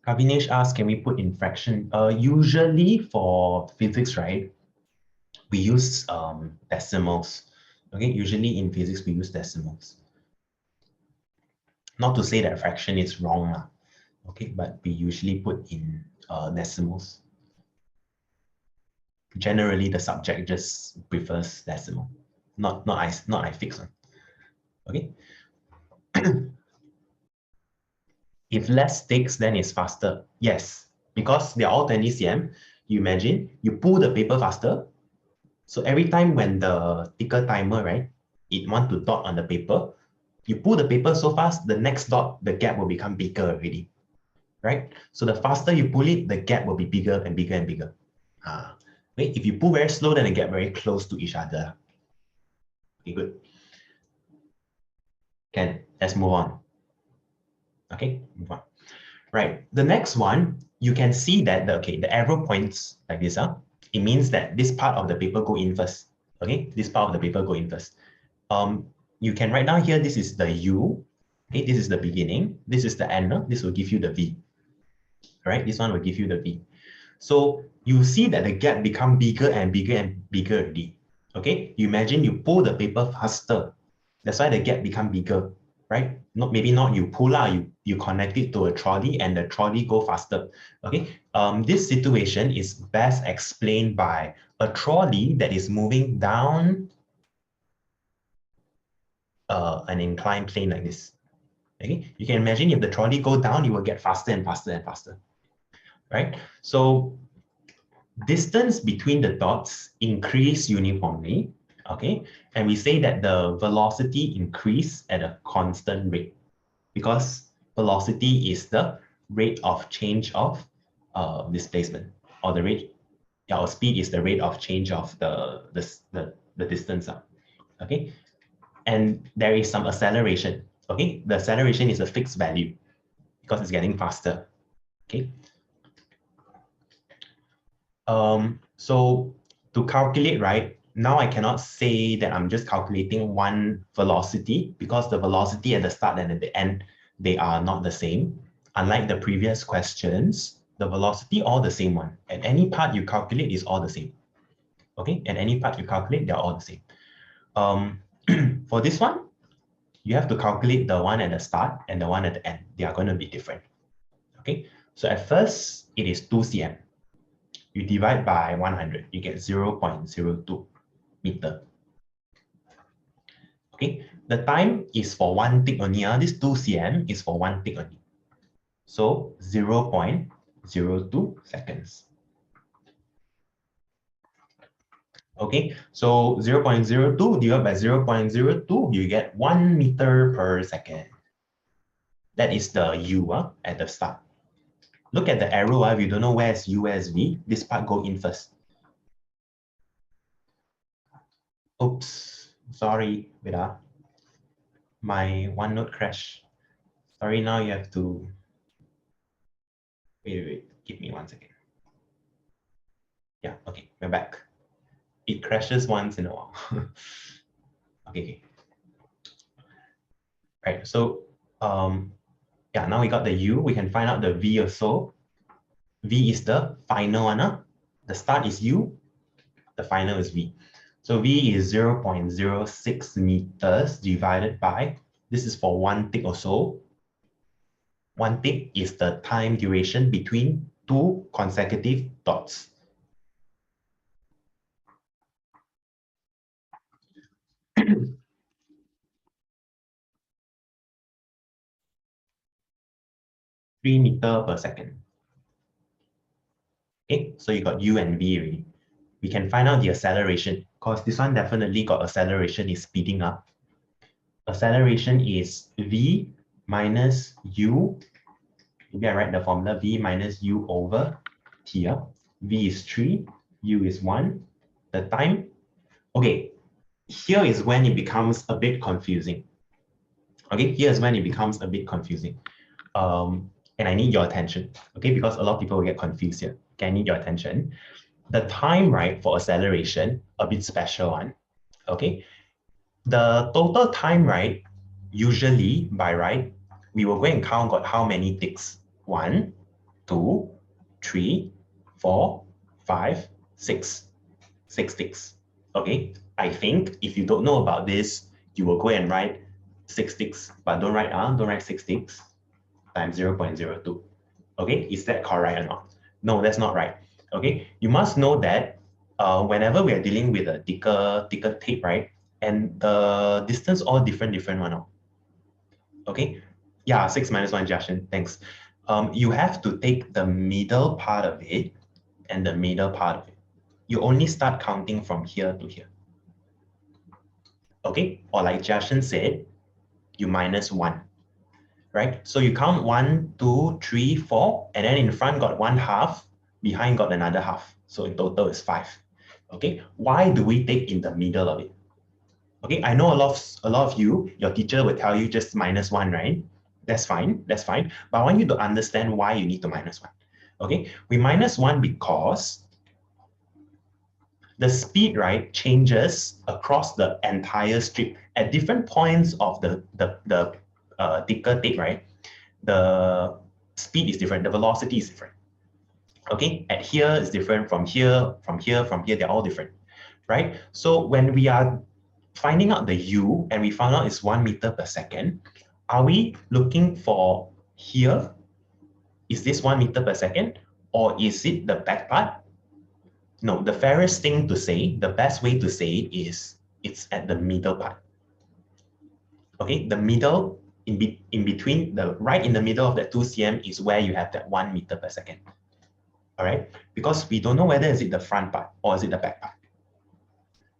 Kavinesh asked, can we put in fraction? Usually for physics, right, we use decimals. Okay, usually in physics, we use decimals. Not to say that fraction is wrong, okay, but we usually put in decimals. Generally, the subject just prefers decimal, not I fix one. Okay. If less ticks, then it's faster. Yes, because they're all 20 cm. You imagine you pull the paper faster. So every time when the ticker timer, right, it want to dot on the paper, you pull the paper so fast, the next dot, the gap will become bigger already, right? So the faster you pull it, the gap will be bigger and bigger and bigger. Okay? If you pull very slow, then they get very close to each other. Okay, good. Let's move on. Okay, move on. Right, the next one, you can see that the arrow points like this. It means that this part of the paper go in first. Okay, this part of the paper go in first. You can write down here, this is the U. Okay, this is the beginning. This is the end. This will give you the V. All right, this one will give you the V. So you see that the gap become bigger and bigger and bigger already. Okay, you imagine you pull the paper faster. That's why the gap become bigger, right? Maybe not you pull out, you connect it to a trolley and the trolley go faster. Okay, this situation is best explained by a trolley that is moving down an inclined plane like this. Okay, you can imagine if the trolley go down, you will get faster and faster and faster, right? So distance between the dots increase uniformly. Okay, and we say that the velocity increase at a constant rate because velocity is the rate of change of displacement, or the rate, or speed is the rate of change of the distance. Okay, and there is some acceleration. Okay, the acceleration is a fixed value because it's getting faster. Okay. So to calculate, right, now I cannot say that I'm just calculating one velocity because the velocity at the start and at the end, they are not the same. Unlike the previous questions, the velocity all the same one. At any part you calculate is all the same. Okay, at any part you calculate, they're all the same. For this one, you have to calculate the one at the start and the one at the end. They are going to be different. Okay, so at first, it is 2 cm. You divide by 100, you get 0.02 meter. Okay, the time is for one tick only. This 2 cm is for one tick only. So 0.02 seconds. Okay, so 0.02 divided by 0.02, you get 1 meter per second. That is the U at the start. Look at the arrow. If you don't know where's U, where's V, this part go in first. Oops, sorry, wait. My OneNote crashed. Sorry, now you have to, wait, give me 1 second. Yeah, okay, we're back. It crashes once in a while. Okay. Right, so yeah, now we got the U, we can find out the V also. V is the final one. The start is U, the final is V. So V is 0.06 meters divided by, this is for one tick or so. One tick is the time duration between two consecutive dots. Three meter per second. Okay, so you got U and V already. We can find out the acceleration because this one definitely got acceleration is speeding up. Acceleration is V minus U. Maybe I write the formula V minus U over here. V is 3, U is 1. The time, okay, here is when it becomes a bit confusing. Okay, here's when it becomes a bit confusing. And I need your attention, okay, because a lot of people will get confused here. Okay, I need your attention. The time, right, for acceleration, a bit special one, okay? The total time, right, usually by right, we will go and count got how many ticks. 1, 2, 3, 4, 5, 6. 6 ticks, okay? I think if you don't know about this, you will go and write 6 ticks, but don't write 6 ticks times 0.02. Okay, is that correct or not? No, that's not right. Okay, you must know that whenever we are dealing with a thicker tape, right, and the distance all different one. Okay, yeah, 6 minus 1, Jashin, thanks. You have to take the middle part of it and the middle part of it. You only start counting from here to here. Okay, or like Jashin said, you minus 1. Right? So you count 1, 2, 3, 4, and then in front got 1/2, behind got another half. So in total is 5. Okay, why do we take in the middle of it? Okay, I know a lot of you, your teacher will tell you just minus 1, right? That's fine, that's fine. But I want you to understand why you need to minus 1. Okay, we minus 1 because the speed, right, changes across the entire strip at different points of the thicker tape, right? The speed is different, the velocity is different. Okay, at here is different from here, they're all different, right? So when we are finding out the U and we found out it's 1 meter per second, are we looking for here? Is this 1 meter per second? Or is it the back part? No, the fairest thing to say, the best way to say it is it's at the middle part. Okay, the middle, in between, right in the middle of that 2 cm is where you have that 1 meter per second. All right, because we don't know whether is it the front part or is it the back part.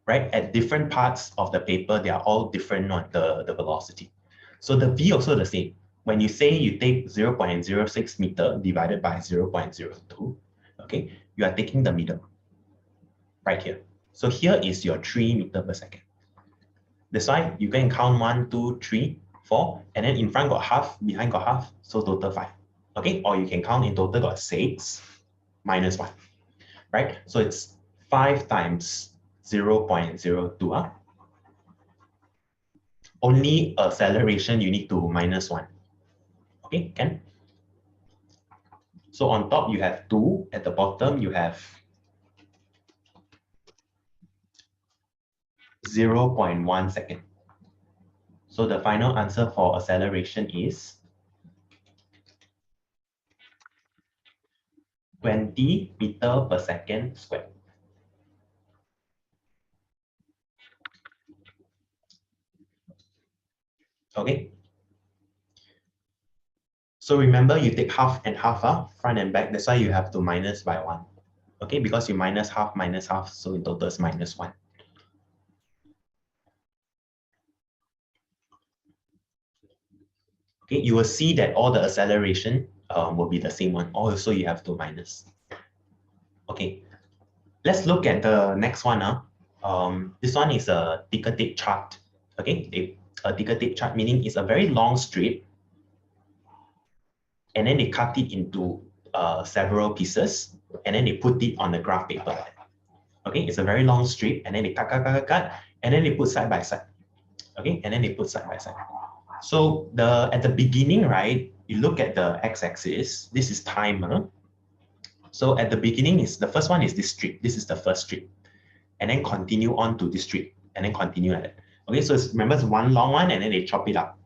right? At different parts of the paper, they are all different on the velocity. So the V also the same. When you say you take 0.06 meter divided by 0.02, okay, you are taking the middle right here. So here is your 3 meter per second. That's why you can count 1, 2, 3, 4, and then in front got half, behind got half, so total 5. Okay, or you can count in total got 6 minus 1, right? So it's 5 times 0.02. Only acceleration you need to minus 1. Okay, can? So on top you have 2, at the bottom you have 0.1 second. So the final answer for acceleration is 20 meter per second squared. Okay. So remember you take half and half, front and back. That's why you have to minus by 1. Okay, because you minus half, so in total is minus 1. Okay, you will see that all the acceleration will be the same one. Also, you have to minus. Okay, let's look at the next one. This one is a ticker tape chart. Okay, a ticker tape chart meaning it's a very long strip, and then they cut it into several pieces, and then they put it on the graph paper. Okay, it's a very long strip, and then they cut, and then they put side by side. Okay, and then they put side by side. So at the beginning, right, you look at the x-axis, this is time. So at the beginning, the first one is this strip. This is the first strip. And then continue on to this strip, and then continue like that. Okay, so remember it's one long one, and then they chop it up.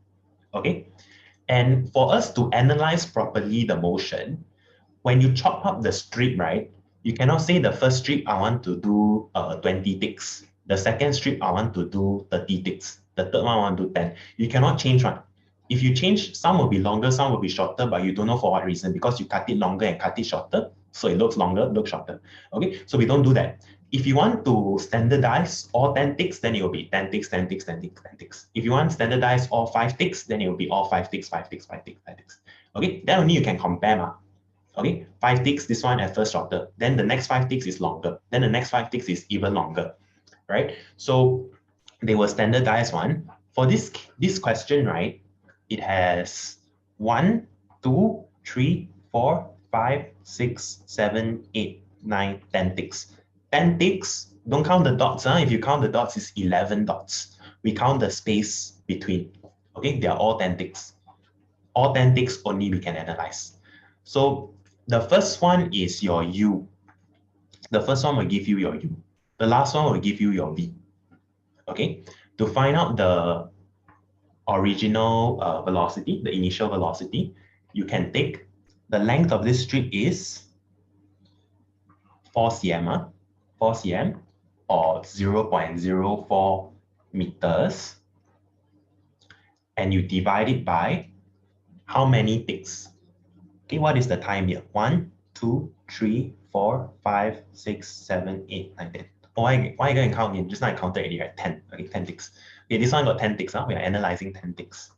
Okay, and for us to analyze properly the motion, when you chop up the strip, right, you cannot say the first strip I want to do 20 ticks. The second strip I want to do 30 ticks. The third one I want to do 10. You cannot change one. If you change, some will be longer, some will be shorter, but you don't know for what reason, because you cut it longer and cut it shorter. So it looks longer, looks shorter. Okay, so we don't do that. If you want to standardize all 10 ticks, then it will be 10 ticks, 10 ticks, 10 ticks, 10 ticks. If you want to standardize all 5 ticks, then it will be all 5 ticks, 5 ticks, 5 ticks, 5 ticks. Okay, then only you can compare. Okay, 5 ticks, this one at first shorter. Then the next 5 ticks is longer. Then the next 5 ticks is even longer, right? So they will standardize one. For this question, right, it has 1, 2, 3, 4, 5, 6, 7, 8, 9, 10 ticks. 10 ticks, don't count the dots. If you count the dots, it's 11 dots. We count the space between. Okay, they are all 10 ticks. All 10 ticks only we can analyze. So the first one is your U. The first one will give you your U. The last one will give you your V. Okay, to find out the original velocity, the initial velocity, you can take the length of this strip is 4 cm, 4 cm, or 0.04 meters, and you divide it by how many ticks. Okay, what is the time here? 1, 2, 3, 4, 5, 6, 7, 8, 9, 10. Oh, why are you going to count in? Just now I counted already, right? 10. Okay, 10 ticks. Okay, this one got 10 ticks. We are analyzing 10 ticks.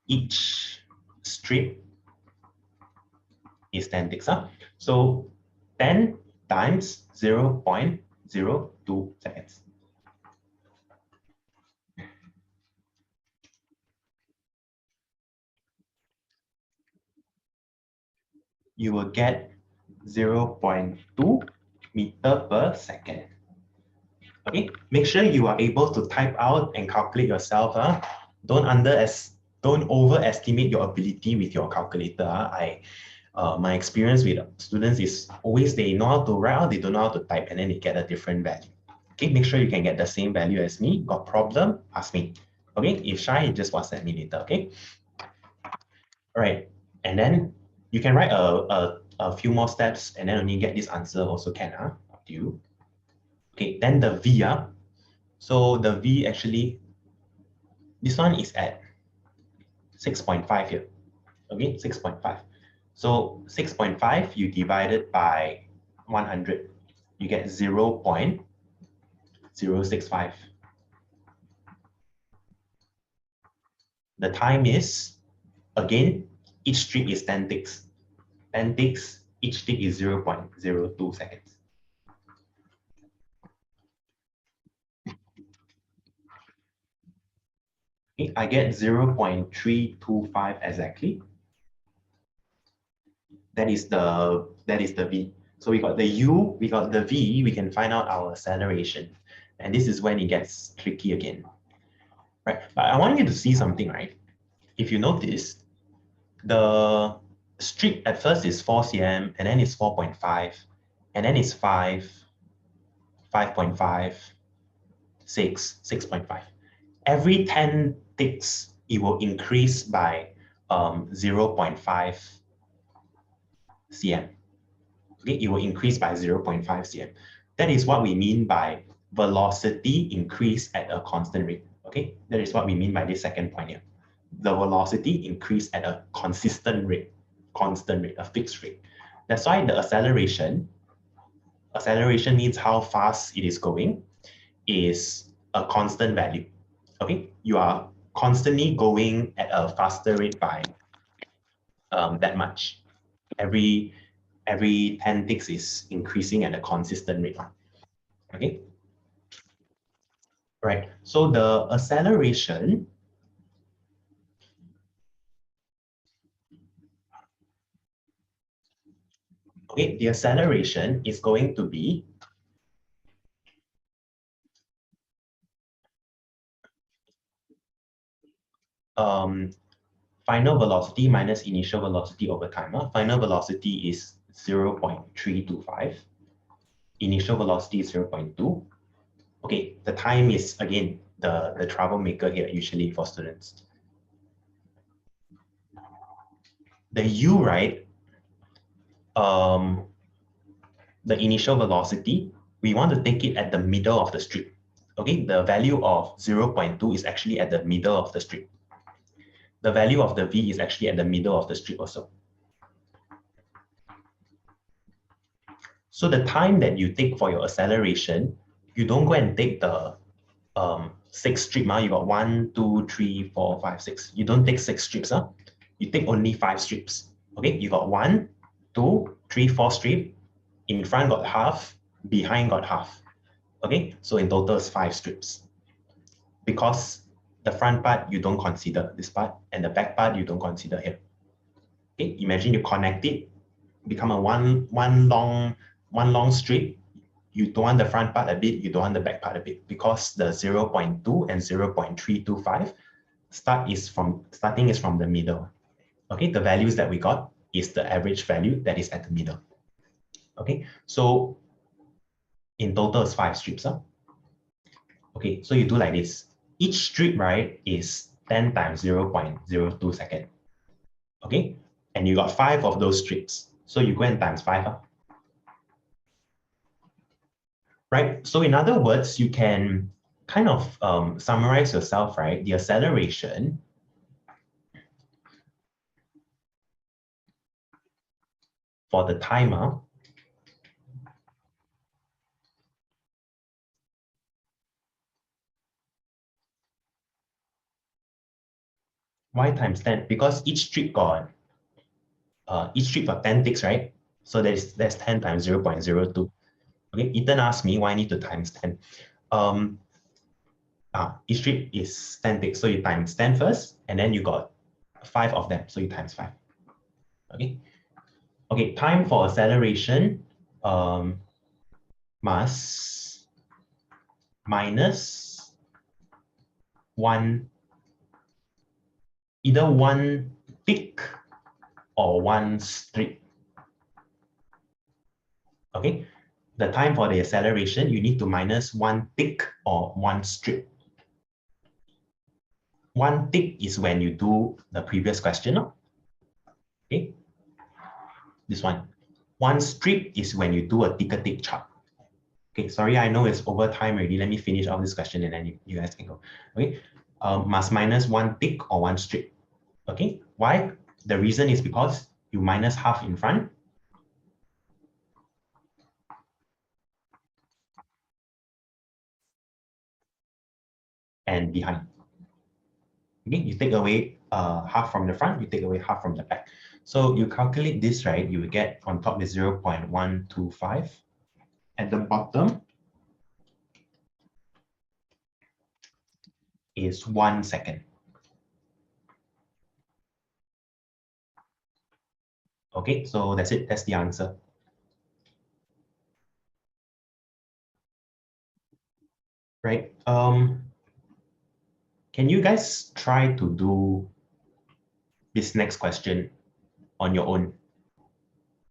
Each strip is 10 ticks. So 10 times 0.02 seconds. You will get 0.2 meter per second. Okay, make sure you are able to type out and calculate yourself. Don't overestimate your ability with your calculator. My experience with students is always they know how to write out, they don't know how to type, and then they get a different value. Okay, make sure you can get the same value as me. Got problem? Ask me. Okay, if shy, just WhatsApp me later. Okay. All right, and then you can write a few more steps, and then only get this answer also can. Up to you. Okay, then the V. So the V actually, this one is at 6.5 here. Okay, 6.5. So 6.5, you divide it by 100, you get 0.6. 0.065. The time is, again, each strip is 10 ticks. 10 ticks, each tick is 0.02 seconds. Okay, I get 0.325 exactly. That is the V. So we got the U, we got the V, we can find out our acceleration. And this is when it gets tricky again. Right? But I want you to see something, right? If you notice, the strip at first is 4 cm, and then it's 4.5, and then it's 5, 5.5, 6, 6.5. Every 10 ticks, it will increase by 0.5 cm. Okay, it will increase by 0.5 cm. That is what we mean by velocity increase at a constant rate. Okay, that is what we mean by this second point here. The velocity increase at a consistent rate, a fixed rate. That's why the acceleration means how fast it is going, is a constant value. Okay, you are constantly going at a faster rate by that much. Every 10 ticks is increasing at a consistent rate. Okay, right. So the acceleration, okay, the acceleration is going to be final velocity minus initial velocity over time. Final velocity is 0.325. Initial velocity is 0.2. Okay, the time is, again, the troublemaker here usually for students. The U, right, the initial velocity, we want to take it at the middle of the strip. Okay, the value of 0.2 is actually at the middle of the strip. The value of the V is actually at the middle of the strip also. So the time that you take for your acceleration, you don't go and take the 6 strips. You got 1, 2, 3, 4, 5, 6. You don't take 6 strips. You take only 5 strips. Okay, you got 1, 2, 3, 4 strips. In front got half, behind got half. Okay, so in total it's 5 strips. Because the front part you don't consider this part, and the back part you don't consider here. Okay, imagine you connect it, become a one long strip. You don't want the front part a bit, you don't want the back part a bit, because the 0.2 and 0.325 starting is from the middle. Okay, the values that we got is the average value that is at the middle. Okay, so in total it's 5 strips. Okay, so you do like this. Each strip, right, is 10 times 0.02 second. Okay, and you got 5 of those strips. So you go and times 5. Right, so in other words, you can kind of summarize yourself, right? The acceleration for the timer y times 10, because each strip got 10 ticks, right? So that's 10 times 0.02. Okay, Ethan asked me why I need to times 10. Each strip is 10 ticks, so you times 10 first, and then you got 5 of them, so you times 5. Okay. Okay, time for acceleration mass minus either one tick or one strip. Okay, the time for the acceleration, you need to minus one tick or one strip. One tick is when you do the previous question. Okay, this one. One strip is when you do a tick chart. Okay, sorry, I know it's over time already. Let me finish off this question and then you guys can go. Okay, must minus one tick or one strip. Okay, why? The reason is because you minus half in front. and behind. Okay, you take away half from the front, you take away half from the back. So you calculate this, right? You will get on top is 0.125. At the bottom is 1 second. Okay, so that's it. That's the answer. Right. Can you guys try to do this next question on your own?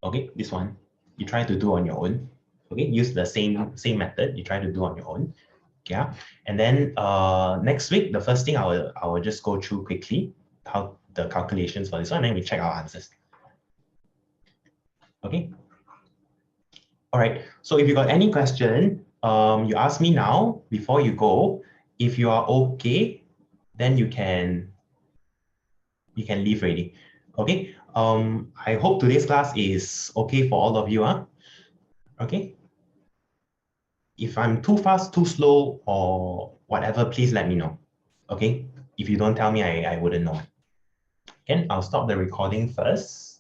Okay, this one you try to do on your own. Okay, use the same method. You try to do on your own. Yeah, and then next week, the first thing I will just go through quickly how the calculations for this one, and then we check our answers. Okay. All right. So if you got any question, you ask me now before you go. If you are okay, then you can leave already. Okay. I hope today's class is okay for all of you. Okay. If I'm too fast, too slow, or whatever, please let me know. Okay. If you don't tell me, I wouldn't know. Again, I'll stop the recording first.